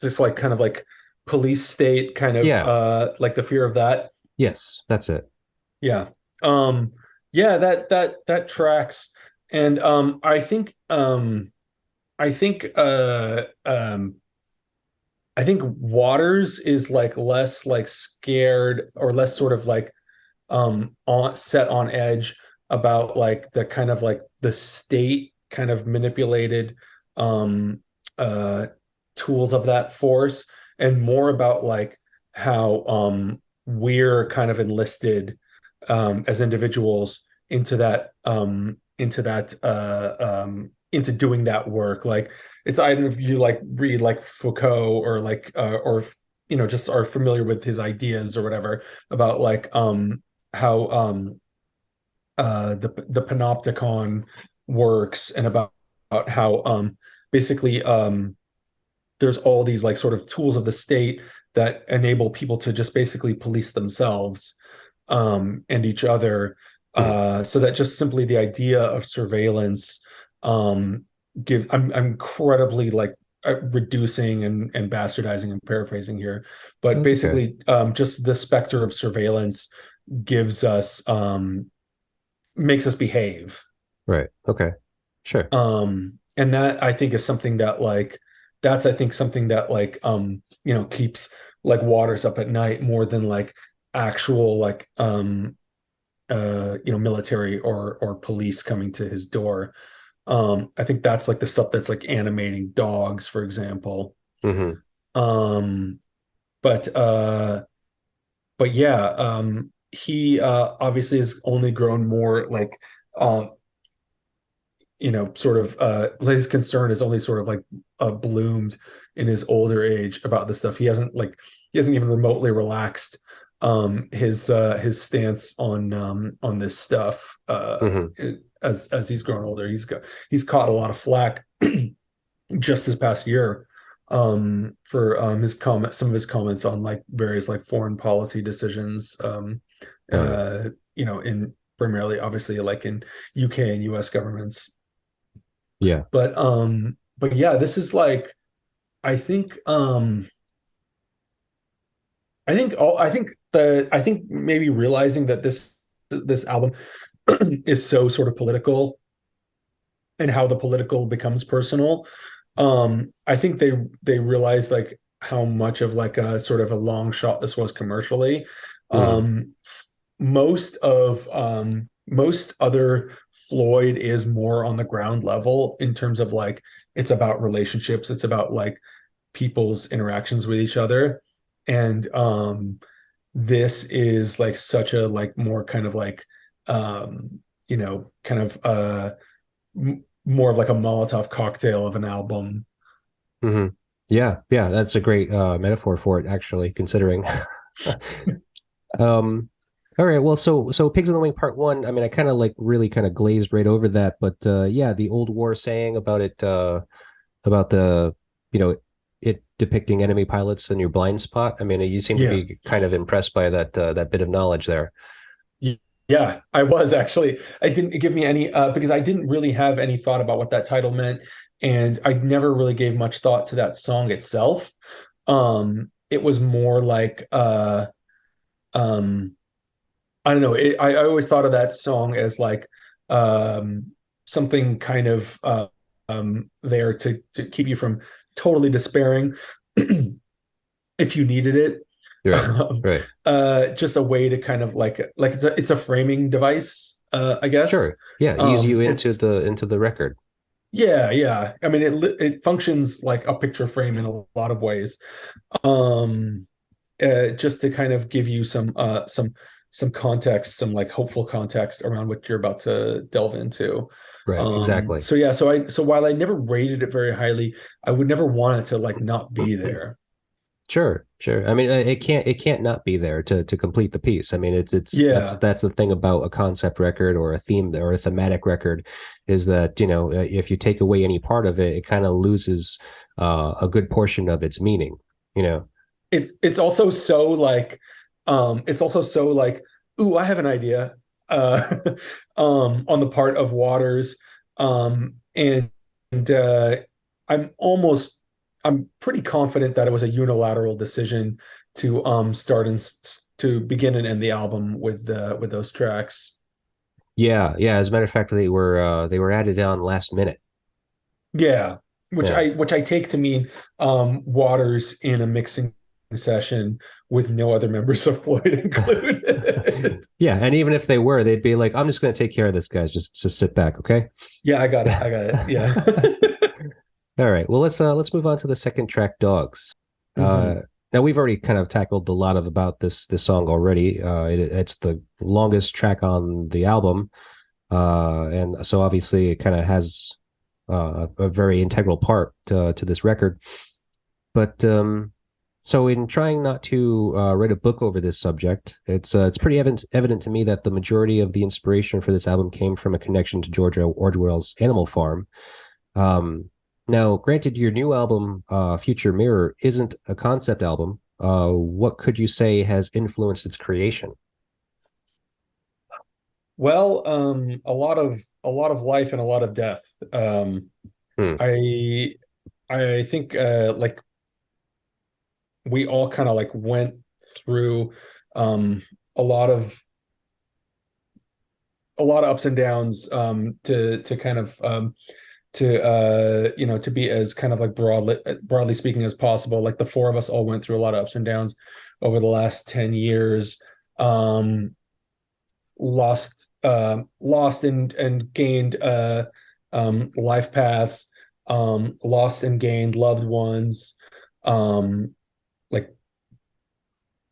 this like kind of like police state kind of Yeah. like the fear of that? Yes, that's it. Yeah. Um yeah, that tracks. And I think I think Waters is like less like scared or less sort of like on set on edge about like the kind of like the state kind of manipulated um uh tools of that force, and more about like how we're kind of enlisted as individuals into doing that work. Like it's, I don't know if you like read like Foucault or like or you know just are familiar with his ideas or whatever about like how the panopticon works, and about how basically there's all these like sort of tools of the state that enable people to just basically police themselves and each other, Mhm. so that just simply the idea of surveillance gives, I'm incredibly like reducing and bastardizing and paraphrasing here, but That's okay. basically just the specter of surveillance gives us makes us behave. Right. Okay. Sure. And that I think is something that like that's I think something that like you know keeps like Waters up at night more than like actual like you know military or police coming to his door. I think that's like the stuff that's like animating dogs, for example. Hmm. um but yeah, he obviously has only grown more like um you know sort of his concern is only sort of like bloomed in his older age about this stuff. He hasn't even remotely relaxed his stance on this stuff Hmm. as he's grown older. He's caught a lot of flack just this past year for some of his comments on like various like foreign policy decisions, Uh, you know, in primarily obviously like in UK and US governments. yeah. But yeah, this is like I think I think maybe realizing that this album is so sort of political, and how the political becomes personal. I think they realized like how much of like a sort of a long shot this was commercially. Hmm. Most other Floyd is more on the ground level in terms of like it's about relationships, it's about like people's interactions with each other. And this is like such a like more kind of like you know kind of more of like a Molotov cocktail of an album. Hmm. Yeah. Yeah. That's a great metaphor for it, actually, considering. um, all right. Well, so Pigs in the Wing Part One. I mean, I kind of like really kind of glazed right over that, but yeah, the old war saying about it, about the, you know, it depicting enemy pilots in your blind spot. I mean, you seem to Yeah. be kind of impressed by that bit of knowledge there. Yeah, I was actually. I didn't give me any because I didn't really have any thought about what that title meant, and I never really gave much thought to that song itself. It was more like um I don't know. I always thought of that song as like um something kind of there to keep you from totally despairing if you needed it. Right. um, Right. just a way to kind of like it's a framing device, I guess. Sure. Yeah. Ease you It's into the record. yeah, yeah. I mean, it functions like a picture frame in a lot of ways. Um, just to kind of give you some context, some like hopeful context around what you're about to delve into. Right. Exactly. So yeah, so while I never rated it very highly, I would never want it to like not be there. Sure, sure. I mean, it can't not be there to complete the piece. I mean, it's Yeah, that's the thing about a concept record or a theme or a thematic record, is that, you know, if you take away any part of it, it kind of loses a good portion of its meaning. You know. it's also so like it's also so like, ooh, I have an idea uh on the part of Waters. And I'm almost I'm pretty confident that it was a unilateral decision to start and to begin and end the album with those tracks. Yeah, yeah. As a matter of fact, they were added on last minute. Yeah, Yeah. which I take to mean Waters in a mixing session with no other members of Floyd included. Yeah, and even if they were, they'd be like, "I'm just going to take care of this, guys. Just sit back, okay?" Yeah, I got it. I got it. Yeah. All right. Well, let's move on to the second track, "Dogs." Uh, Hmm. Now we've already kind of tackled a lot of about this song already. It's the longest track on the album, and so obviously it kind of has a very integral part to this record. But so in trying not to write a book over this subject, it's pretty evident to me that the majority of the inspiration for this album came from a connection to George Orwell's Animal Farm. Um, Now, granted, your new album, Future Mirror, isn't a concept album. What could you say has influenced its creation? Well, a lot of life and a lot of death. Hmm. I I think like we all kind of like went through um a lot of ups and downs to kind of to you know, to be as kind of like broadly speaking as possible. Like the four of us all went through a lot of ups and downs over the last 10 years. um Lost and gained life paths, lost and gained loved ones, um like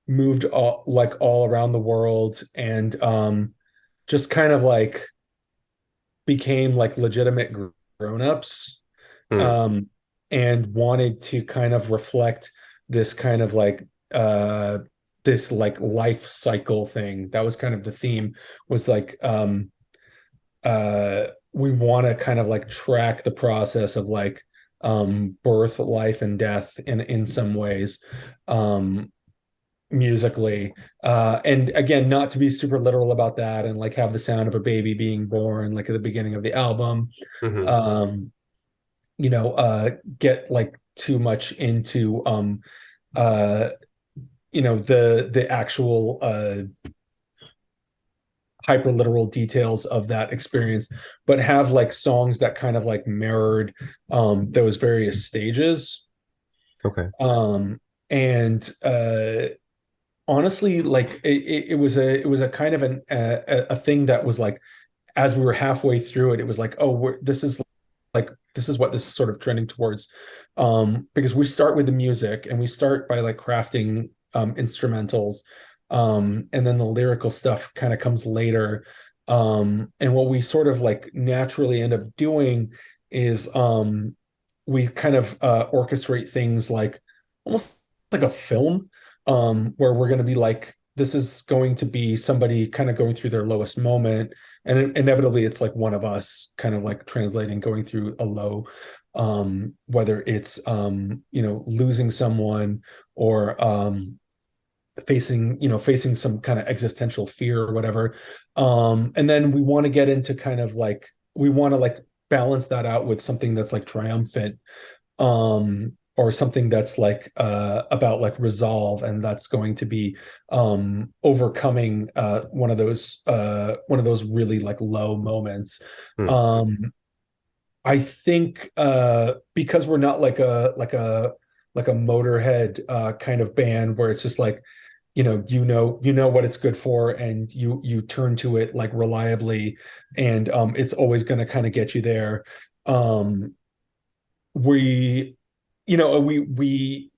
moved all around the world, and just kind of like became like legitimate grown-ups, Hmm. um and wanted to kind of reflect this kind of like this like life cycle thing. That was kind of the theme, was like we want to kind of like track the process of like birth, life, and death in some ways, um musically. And again, not to be super literal about that and like have the sound of a baby being born like at the beginning of the album, Hmm. um you know, get like too much into uh you know, the actual hyper literal details of that experience, but have like songs that kind of like mirrored those various stages. Okay. And honestly, like it was it was a kind of a thing that was like, as we were halfway through it, it was like, oh, this is like, this is what this is sort of trending towards, because we start with the music and we start by like crafting instrumentals, and then the lyrical stuff kind of comes later. And what we sort of like naturally end up doing is we kind of orchestrate things like almost like a film, where we're going to be like, this is going to be somebody kind of going through their lowest moment, and inevitably it's like one of us kind of like translating, going through a low, whether it's you know, losing someone, or facing, you know, facing some kind of existential fear or whatever. And then we want to get into kind of like, we want to like balance that out with something that's like triumphant, or something that's like about like resolve, and that's going to be overcoming one of those really like low moments. Hmm. um I think because we're not like a Motorhead kind of band where it's just like, you know what it's good for, and you turn to it like reliably, and it's always going to kind of get you there. um we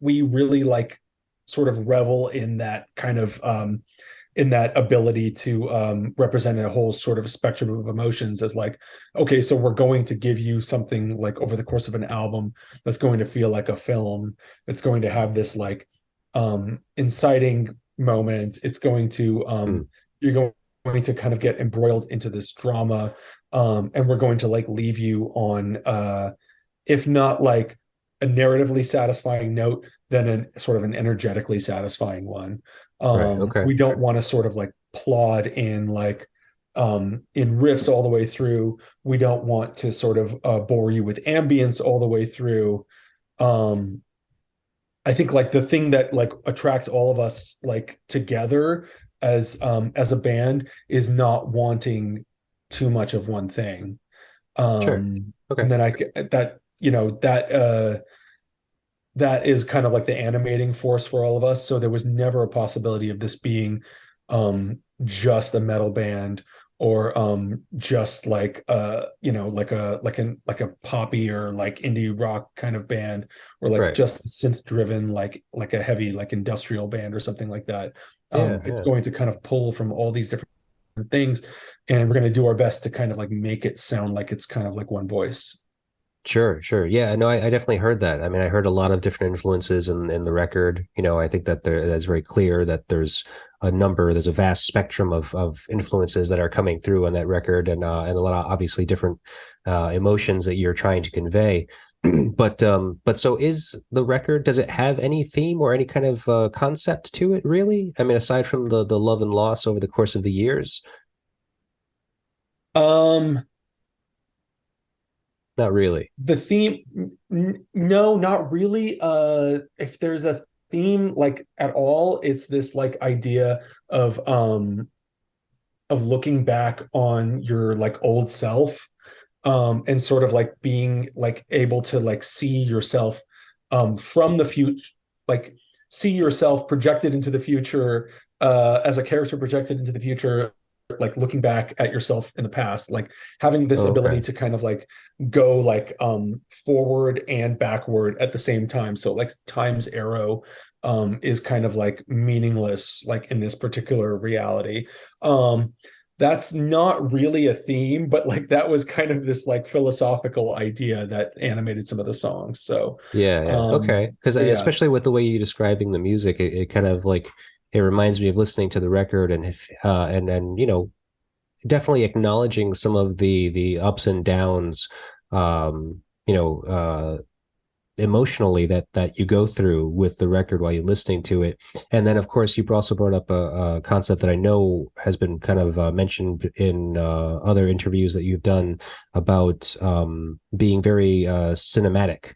we really like sort of revel in that kind of in that ability to represent a whole sort of spectrum of emotions, as like, okay, so we're going to give you something like over the course of an album that's going to feel like a film, that's going to have this like inciting moment. It's going to Mm. you're going to kind of get embroiled into this drama, and we're going to like leave you on if not like a narratively satisfying note, then a sort of an energetically satisfying one. Right. Okay. We don't want to sort of like plod in riffs all the way through. We don't want to sort of bore you with ambience all the way through. Um, I think like the thing that like attracts all of us like together as a band is not wanting too much of one thing. Sure. And Okay. then I that you know that is kind of like the animating force for all of us. So there was never a possibility of this being just a metal band or just like like a poppy or like indie rock kind of band or like Right. just synth driven like a heavy like industrial band or something like that. Yeah. It's Yeah. going to kind of pull from all these different things, and we're going to do our best to kind of like make it sound like it's kind of like one voice. Sure, sure. Yeah, no, I definitely heard that. I mean, I heard a lot of different influences in the record. I think that that's very clear that there's a vast spectrum of influences that are coming through on that record, and a lot of obviously different emotions that you're trying to convey. But so is the record, does it have any theme or any kind of concept to it, really? I mean, aside from the love and loss over the course of the years, Um, not really. the theme, no, not really. If there's a theme like at all, it's this like idea of looking back on your like old self, and sort of like being like able to like see yourself from the future, like see yourself projected into the future, as a character projected into the future, like looking back at yourself in the past, like having this Oh, ability okay. to kind of like go like forward and backward at the same time. So like time's arrow is kind of like meaningless like in this particular reality. That's not really a theme, but like that was kind of this like philosophical idea that animated some of the songs. So Yeah, yeah. Okay. Because yeah. especially with the way you're describing the music, it kind of like it reminds me of listening to the record and if and definitely acknowledging some of the ups and downs um you know emotionally that you go through with the record while you're listening to it. And then of course you also brought up a concept that I know has been kind of mentioned in other interviews that you've done about being very cinematic.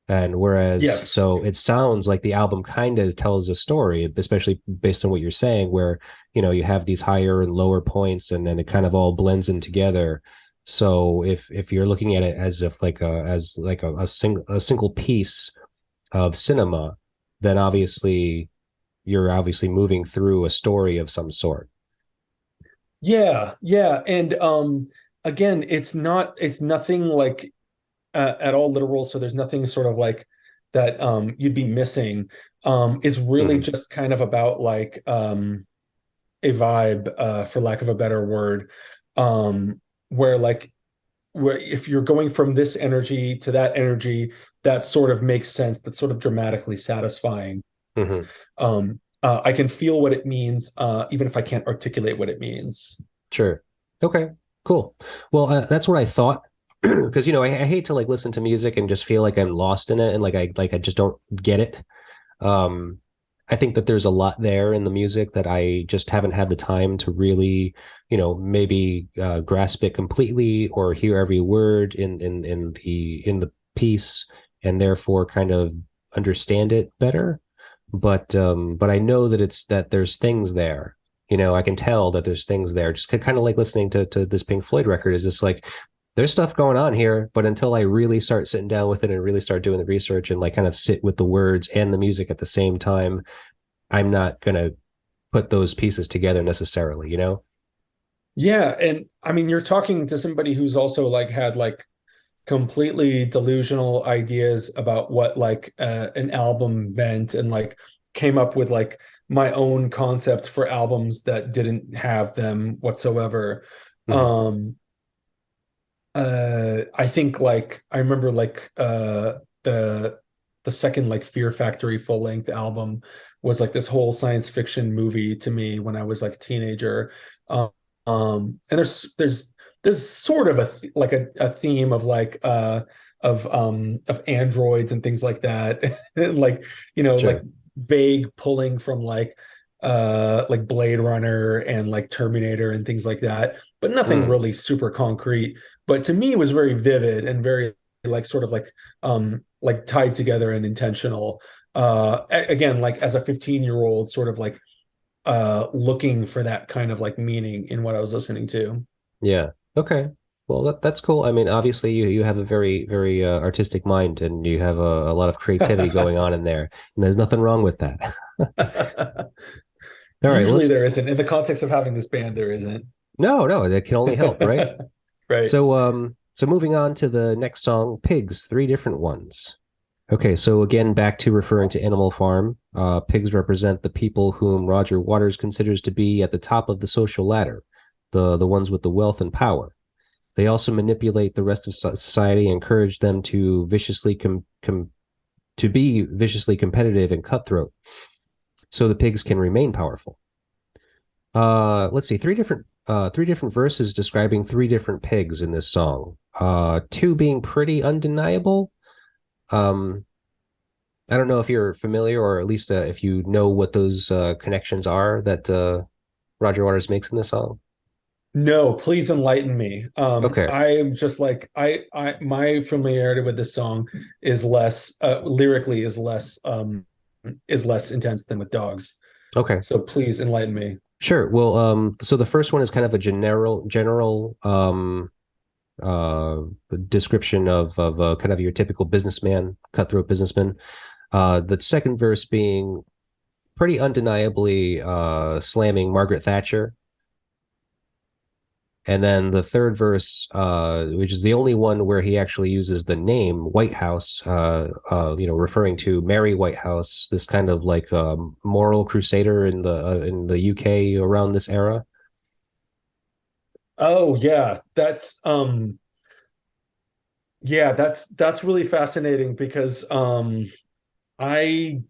And whereas, Yes. so it sounds like the album kind of tells a story, especially based on what you're saying, where, you have these higher and lower points and then it kind of all blends in together. So if you're looking at it as if like a single piece of cinema, then obviously you're obviously moving through a story of some sort. Yeah, yeah. And again, it's nothing like at all literal, so there's nothing sort of like that you'd be missing. It's really Mm-hmm. just kind of about like a vibe, for lack of a better word, where like where if you're going from this energy to that energy, that sort of makes sense. That's sort of dramatically satisfying. Mm-hmm. I can feel what it means, even if I can't articulate what it means. Sure. Okay. Cool. Well, that's what I thought. Because I hate to like listen to music and just feel like I'm lost in it and like I just don't get it. Um, I think that there's a lot there in the music that I just haven't had the time to really, maybe grasp it completely or hear every word in the piece and therefore kind of understand it better. But I know that there's things there. I can tell that there's things there. Just kind of like listening to this Pink Floyd record is just like there's stuff going on here, but until I really start sitting down with it and really start doing the research and like kind of sit with the words and the music at the same time, I'm not gonna put those pieces together necessarily. Yeah, and I mean, you're talking to somebody who's also like had like completely delusional ideas about what like an album meant, and like came up with like my own concept for albums that didn't have them whatsoever. Mm-hmm. I think like I remember like the the second like Fear Factory full length album was like this whole science fiction movie to me when I was like a teenager. And there's sort of a theme of like of androids and things like that, like Sure. like vague pulling from like Blade Runner and like Terminator and things like that, but nothing Mm. really super concrete. But to me, it was very vivid and very like sort of like tied together and intentional. Again, like as a 15-year-old, sort of like looking for that kind of like meaning in what I was listening to. Yeah. Okay. Well, that's cool. I mean, obviously, you have a very, very artistic mind, and you have a lot of creativity going on in there, and there's nothing wrong with that. All right, Usually let's. there isn't. In the context of having this band, there isn't. No, no, that can only help, right? Right. So moving on to the next song, Pigs, three different ones. Okay, so again, back to referring to Animal Farm, pigs represent the people whom Roger Waters considers to be at the top of the social ladder, the ones with the wealth and power. They also manipulate the rest of society, encourage them to to be viciously competitive and cutthroat, so the pigs can remain powerful. Let's see, three different verses describing three different pigs in this song. Two being pretty undeniable. I don't know if you're familiar, or at least if you know what those connections are that Roger Waters makes in the song. No, please enlighten me. Okay, I am just like I my familiarity with this song is less lyrically is less intense than with Dogs. okay, So please enlighten me. sure. Well, so the first one is kind of a general uh description of kind of your typical businessman, cutthroat businessman. The second verse being pretty undeniably slamming Margaret Thatcher. And then the third verse, which is the only one where he actually uses the name White House, referring to Mary Whitehouse, this kind of like moral crusader in the UK around this era. Oh yeah, that's really fascinating because I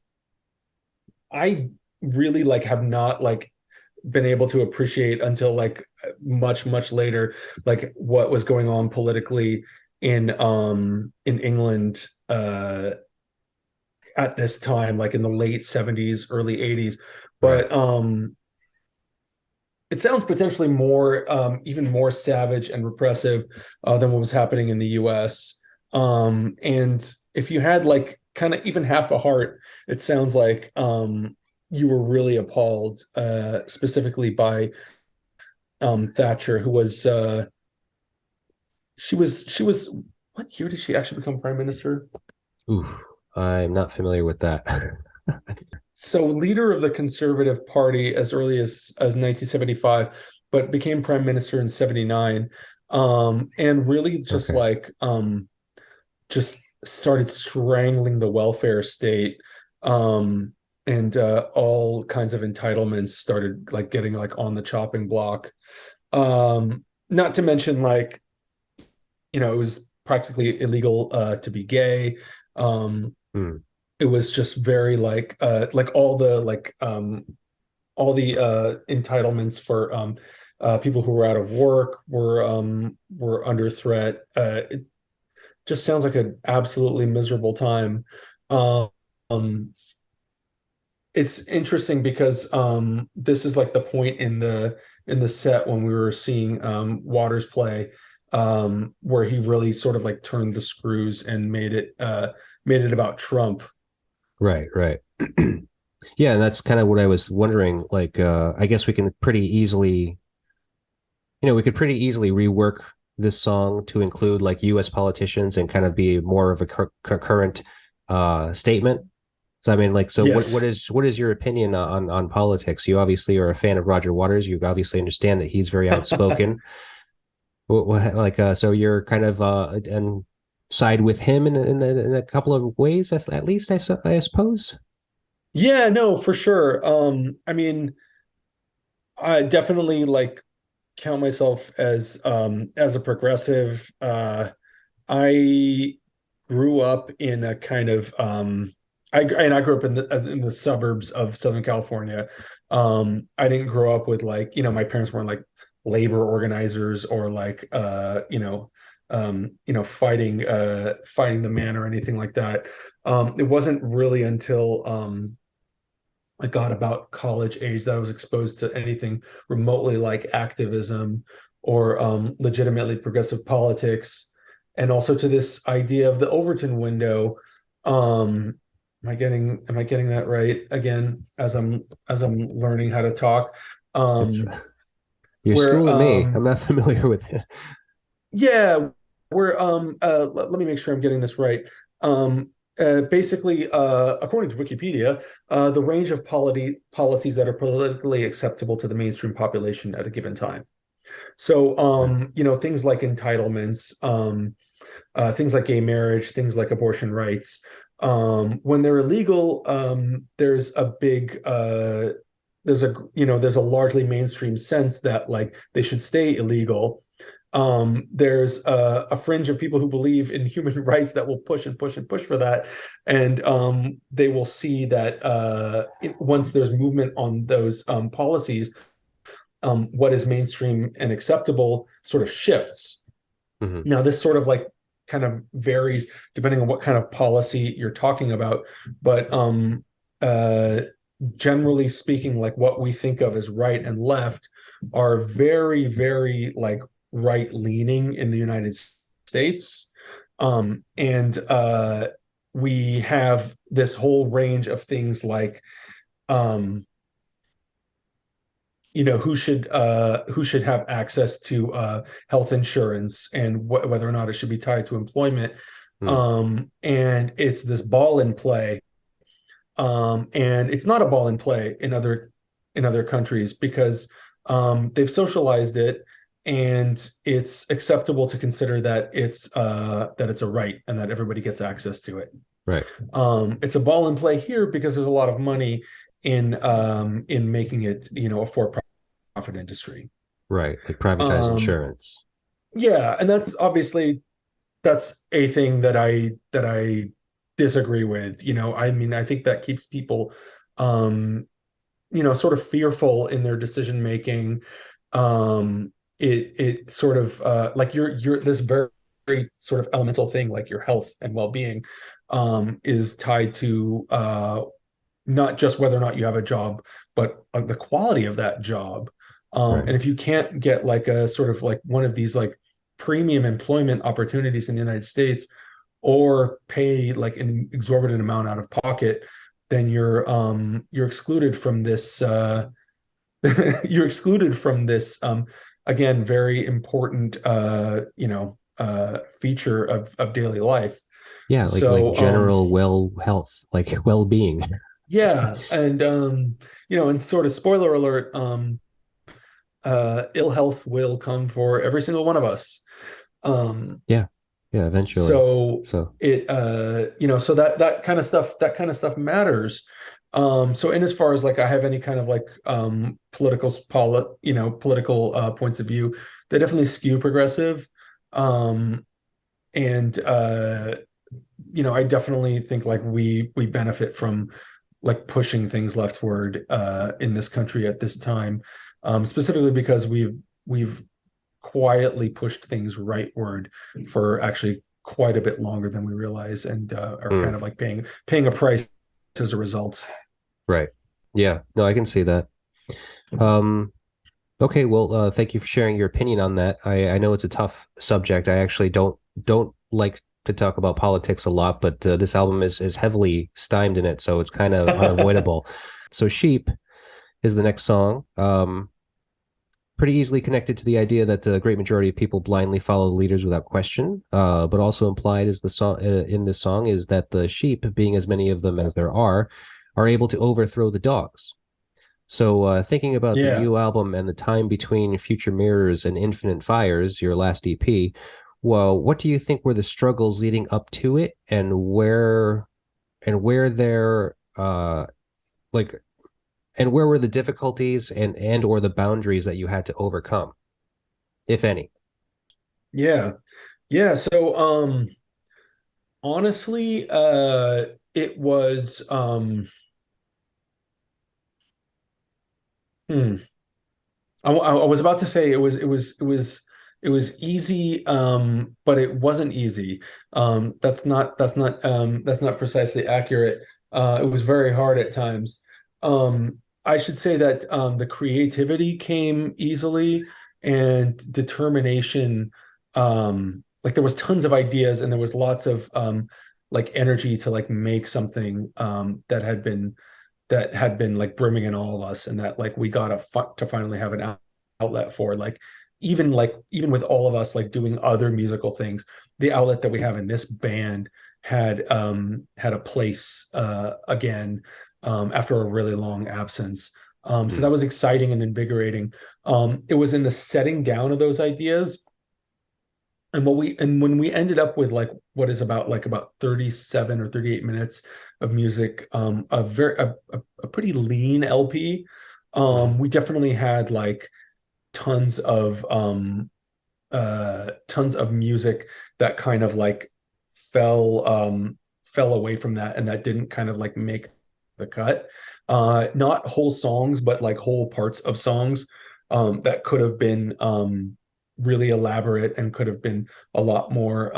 I really like have not like been able to appreciate until like much later like what was going on politically in England at this time, like in the late 70s, early 80s. Right. But it sounds potentially more even more savage and repressive than what was happening in the US. And if you had like kind of even half a heart, it sounds like you were really appalled specifically by Thatcher, who was she was what year did she actually become prime minister? Oof, I'm not familiar with that. So leader of the Conservative Party as early as 1975, but became prime minister in 79, and really just Okay. like just started strangling the welfare state, and all kinds of entitlements started like getting like on the chopping block. Not to mention like it was practically illegal to be gay. Um, Hmm. it was just very like all the entitlements for people who were out of work were under threat. It just sounds like an absolutely miserable time. Um, it's interesting because this is like the point in the set when we were seeing Waters play, where he really sort of like turned the screws and made it about Trump. Right, right. Yeah, and that's kind of what I was wondering. Like, I guess we can pretty easily, we could pretty easily rework this song to include like U.S. politicians and kind of be more of a current statement. So I mean, like, so Yes. what is your opinion on politics? You obviously are a fan of Roger Waters. You obviously understand that he's very outspoken. Like, so you're kind of and side with him in a couple of ways, at least I suppose. Yeah, no, for sure. I mean, I definitely like count myself as a progressive. I grew up in a kind of I grew up in the suburbs of Southern California. I didn't grow up with like, my parents weren't like labor organizers or like fighting the man or anything like that. It wasn't really until I got about college age that I was exposed to anything remotely like activism or legitimately progressive politics, and also to this idea of the Overton window. Am I getting that right again as I'm learning how to talk? It's you're Where schooling me. I'm not familiar with it. Yeah, where let me make sure I'm getting this right. Basically, according to Wikipedia, the range of policies that are politically acceptable to the mainstream population at a given time. So, things like entitlements, things like gay marriage, things like abortion rights. When they're illegal, there's a big, there's a largely mainstream sense that like they should stay illegal. There's a fringe of people who believe in human rights that will push and push and push for that, and they will see that once there's movement on those policies, what is mainstream and acceptable sort of shifts. Mm-hmm. Now, this sort of like kind of varies depending on what kind of policy you're talking about, but generally speaking, like what we think of as right and left are very, very like right leaning in the United States. And we have this whole range of things like, who should have access to health insurance and whether or not it should be tied to employment. And it's this ball in play. And it's not a ball in play in other countries because they've socialized it, and it's acceptable to consider that it's a right and that everybody gets access to it. Right. It's a ball in play here because there's a lot of money in making it, a for-profit industry. Right. Like privatized insurance. Yeah, and that's a thing that I disagree with. I think that keeps people sort of fearful in their decision making. It sort of like you're this very, very sort of elemental thing like your health and well-being is tied to not just whether or not you have a job, but the quality of that job. Right. And if you can't get like a sort of like one of these like premium employment opportunities in the United States, or pay like an exorbitant amount out of pocket, then you're excluded from this. You're excluded from this. Again, very important. Feature of daily life. Yeah, like general health, like well-being. Yeah, and and sort of spoiler alert, ill health will come for every single one of us. Yeah, eventually. So it so that kind of stuff matters. So in as far as like I have any kind of like political points of view, they definitely skew progressive. And I definitely think like we benefit from like pushing things leftward in this country at this time, specifically because we've quietly pushed things rightward for actually quite a bit longer than we realize, and are kind of like paying a price as a result. Right. Yeah. No, I can see that. Okay. Well, thank you for sharing your opinion on that. I know it's a tough subject. I actually don't like to talk about politics a lot, but this album is heavily stymied in it, so it's kind of unavoidable. So Sheep is the next song. Pretty easily connected to the idea that the great majority of people blindly follow leaders without question, but also implied is the song in this song is that the sheep, being as many of them as there are able to overthrow the dogs. So thinking about the new album and the time between Future Mirrors and Infinite Fires, your last EP, well, what do you think were the struggles leading up to it, and where there and where were the difficulties and or the boundaries that you had to overcome, if any? Yeah. So Honestly, it was hmm. I was about to say it was easy, but it wasn't easy. That's not precisely accurate. It was very hard at times. I should say that the creativity came easily and determination. Like there was tons of ideas and there was lots of like energy to like make something that had been like brimming in all of us, and that like we got to finally have an outlet for, like even with all of us like doing other musical things, the outlet that we have in this band had a place again, after a really long absence. So that was exciting and invigorating. It was in the setting down of those ideas, and when we ended up with like what is about 37 or 38 minutes of music, a pretty lean LP. We definitely had like tons of tons of music that kind of like fell away from that, and that didn't kind of like make the cut. Not whole songs, but like whole parts of songs that could have been really elaborate and could have been a lot more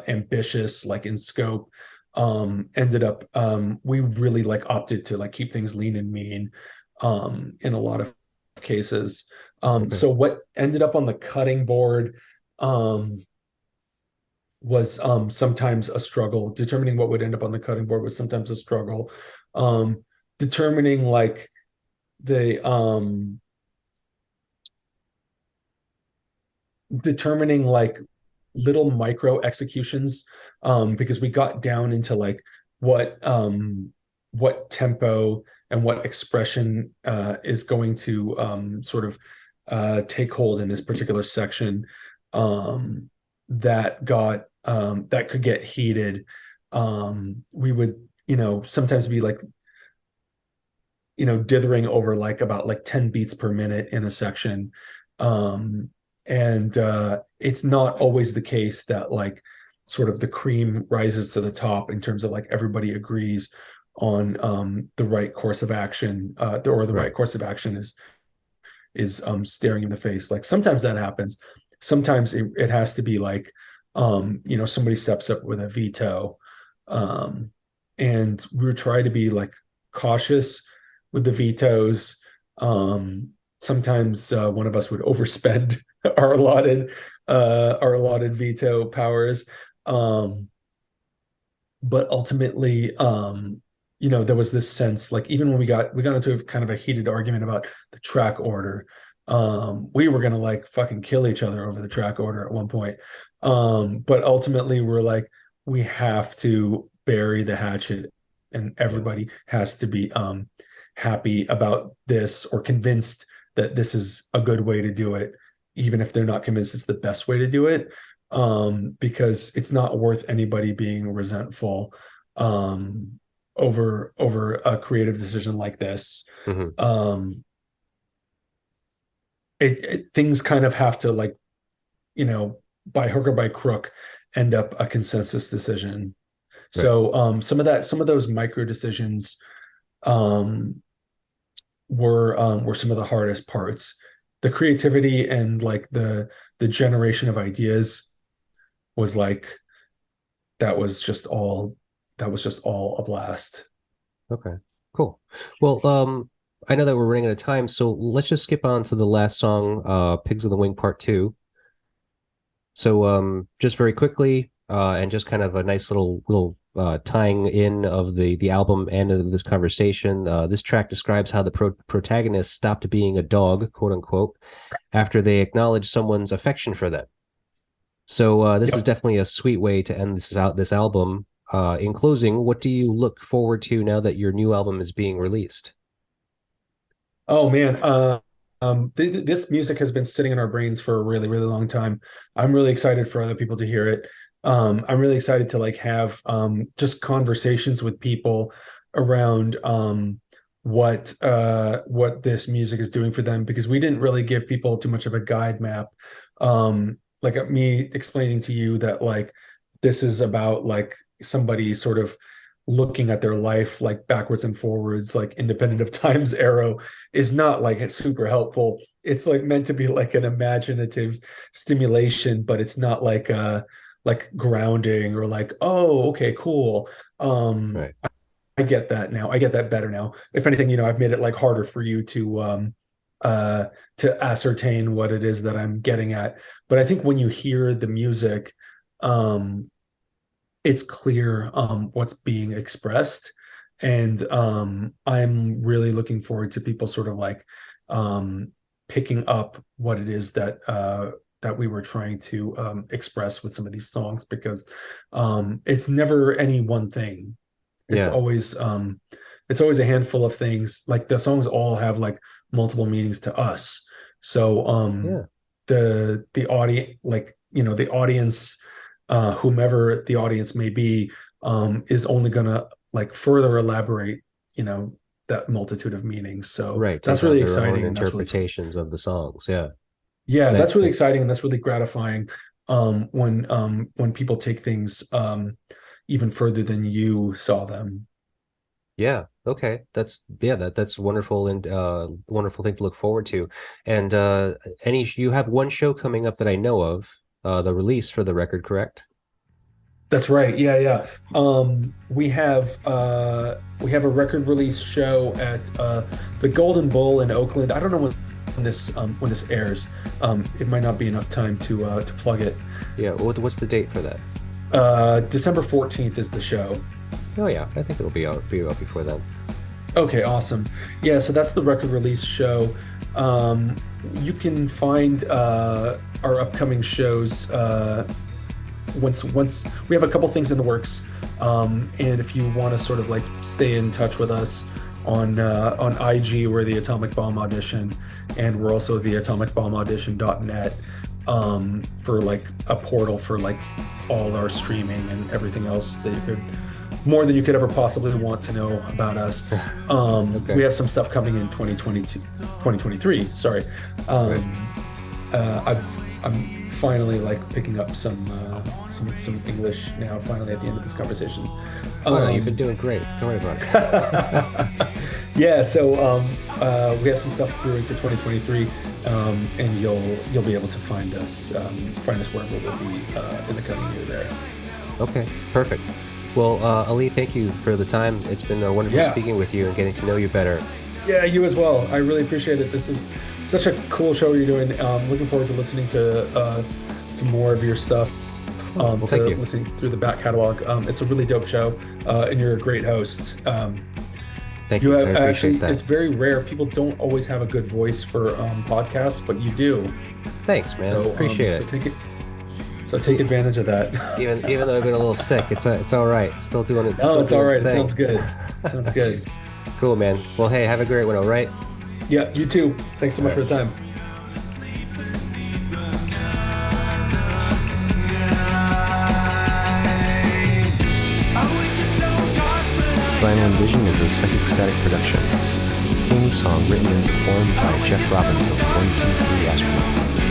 ambitious, like in scope. Ended up we really like opted to like keep things lean and mean in a lot of cases. Okay. So what ended up on the cutting board was sometimes a struggle. Determining what would end up on the cutting board was sometimes a struggle. Determining like the determining like little micro executions, because we got down into like what tempo and what expression is going to sort of take hold in this particular section, that could get heated. We would, sometimes be like, dithering over like about like 10 beats per minute in a section. And it's not always the case that like sort of the cream rises to the top in terms of like everybody agrees on the right course of action, or the right course of action is staring in the face. Like sometimes that happens. Sometimes it has to be like somebody steps up with a veto, and we would try to be like cautious with the vetoes. Sometimes one of us would overspend our allotted veto powers, but ultimately, there was this sense, like even when we got into a kind of a heated argument about the track order. We were gonna like fucking kill each other over the track order at one point, but ultimately we're like, we have to bury the hatchet, and everybody has to be happy about this, or convinced that this is a good way to do it, even if they're not convinced it's the best way to do it, because it's not worth anybody being resentful over a creative decision like this. Mm-hmm. Things kind of have to, like, by hook or by crook, end up a consensus decision. Right. So some of those micro decisions were some of the hardest parts. The creativity and like the generation of ideas was like, that was just all a blast. Okay. Cool. Well, I know that we're running out of time, so let's just skip on to the last song, Pigs on the Wing Part 2. So just very quickly, and just kind of a nice little tying in of the album and of this conversation. This track describes how the protagonist stopped being a dog, quote unquote, after they acknowledged someone's affection for them. So this is definitely a sweet way to end this album. In closing, what do you look forward to now that your new album is being released? Oh man, this music has been sitting in our brains for a really, really long time. I'm really excited for other people to hear it. I'm really excited to like have just conversations with people around what this music is doing for them, because we didn't really give people too much of a guide map. Like me explaining to you that like this is about like somebody sort of looking at their life like backwards and forwards, like independent of time's arrow, is not like it's super helpful. It's like meant to be like an imaginative stimulation, but it's not like grounding or like, oh, okay, cool. Right. I get that now. I get that better now. If anything, I've made it like harder for you to ascertain what it is that I'm getting at. But I think when you hear the music, it's clear what's being expressed. And I'm really looking forward to people sort of like picking up what it is that we were trying to express with some of these songs, because it's never any one thing. It's always a handful of things. Like the songs all have like multiple meanings to us. So the audience, like, the audience, whomever the audience may be, is only gonna like further elaborate, that multitude of meanings. So that's really exciting. Interpretations of the songs. Yeah. That's really exciting, and that's really gratifying when people take things even further than you saw them. Yeah. Okay. That's wonderful, and wonderful thing to look forward to. And you have one show coming up that I know of, the release for the record, correct? That's right. Yeah. We have a record release show at the Golden Bull in Oakland. I don't know when this airs. It might not be enough time to plug it. Yeah. What's the date for that? December 14th is the show. Oh yeah, I think it'll be out before then. Okay, awesome. Yeah, so that's the record release show. You can find our upcoming shows once we have a couple things in the works. And if you want to sort of like stay in touch with us on IG, we're the Atomic Bomb Audition, and we're also the atomicbombaudition.net, for like a portal for like all our streaming and everything else that you could, more than you could ever possibly want to know about us. Okay. We have some stuff coming in 2023. Sorry. I'm finally like picking up some English now, finally, at the end of this conversation. You've been doing great. Don't worry about it. Yeah, so we have some stuff brewing for 2023, and you'll be able to find us wherever we'll be in the coming year there. Okay, perfect. Well, Alee, thank you for the time. It's been wonderful speaking with you and getting to know you better. Yeah, you as well. I really appreciate it. This is such a cool show you're doing. Looking forward to listening to more of your stuff. Well, thank you. Listening through the back catalog. It's a really dope show, and you're a great host. Thank you. I appreciate that. It's very rare. People don't always have a good voice for podcasts, but you do. Thanks, man. So, appreciate it. So take advantage of that. Even though I've been a little sick, it's all right. Still doing it. No, it's all right. It sounds good. Sounds good. Cool, man. Well, hey, have a great one, all right? Yeah, you too. Thanks so much for the time. Final Envision is a Psychic Static production. Theme song written and performed by Jeff Robbins of 123 Astronaut.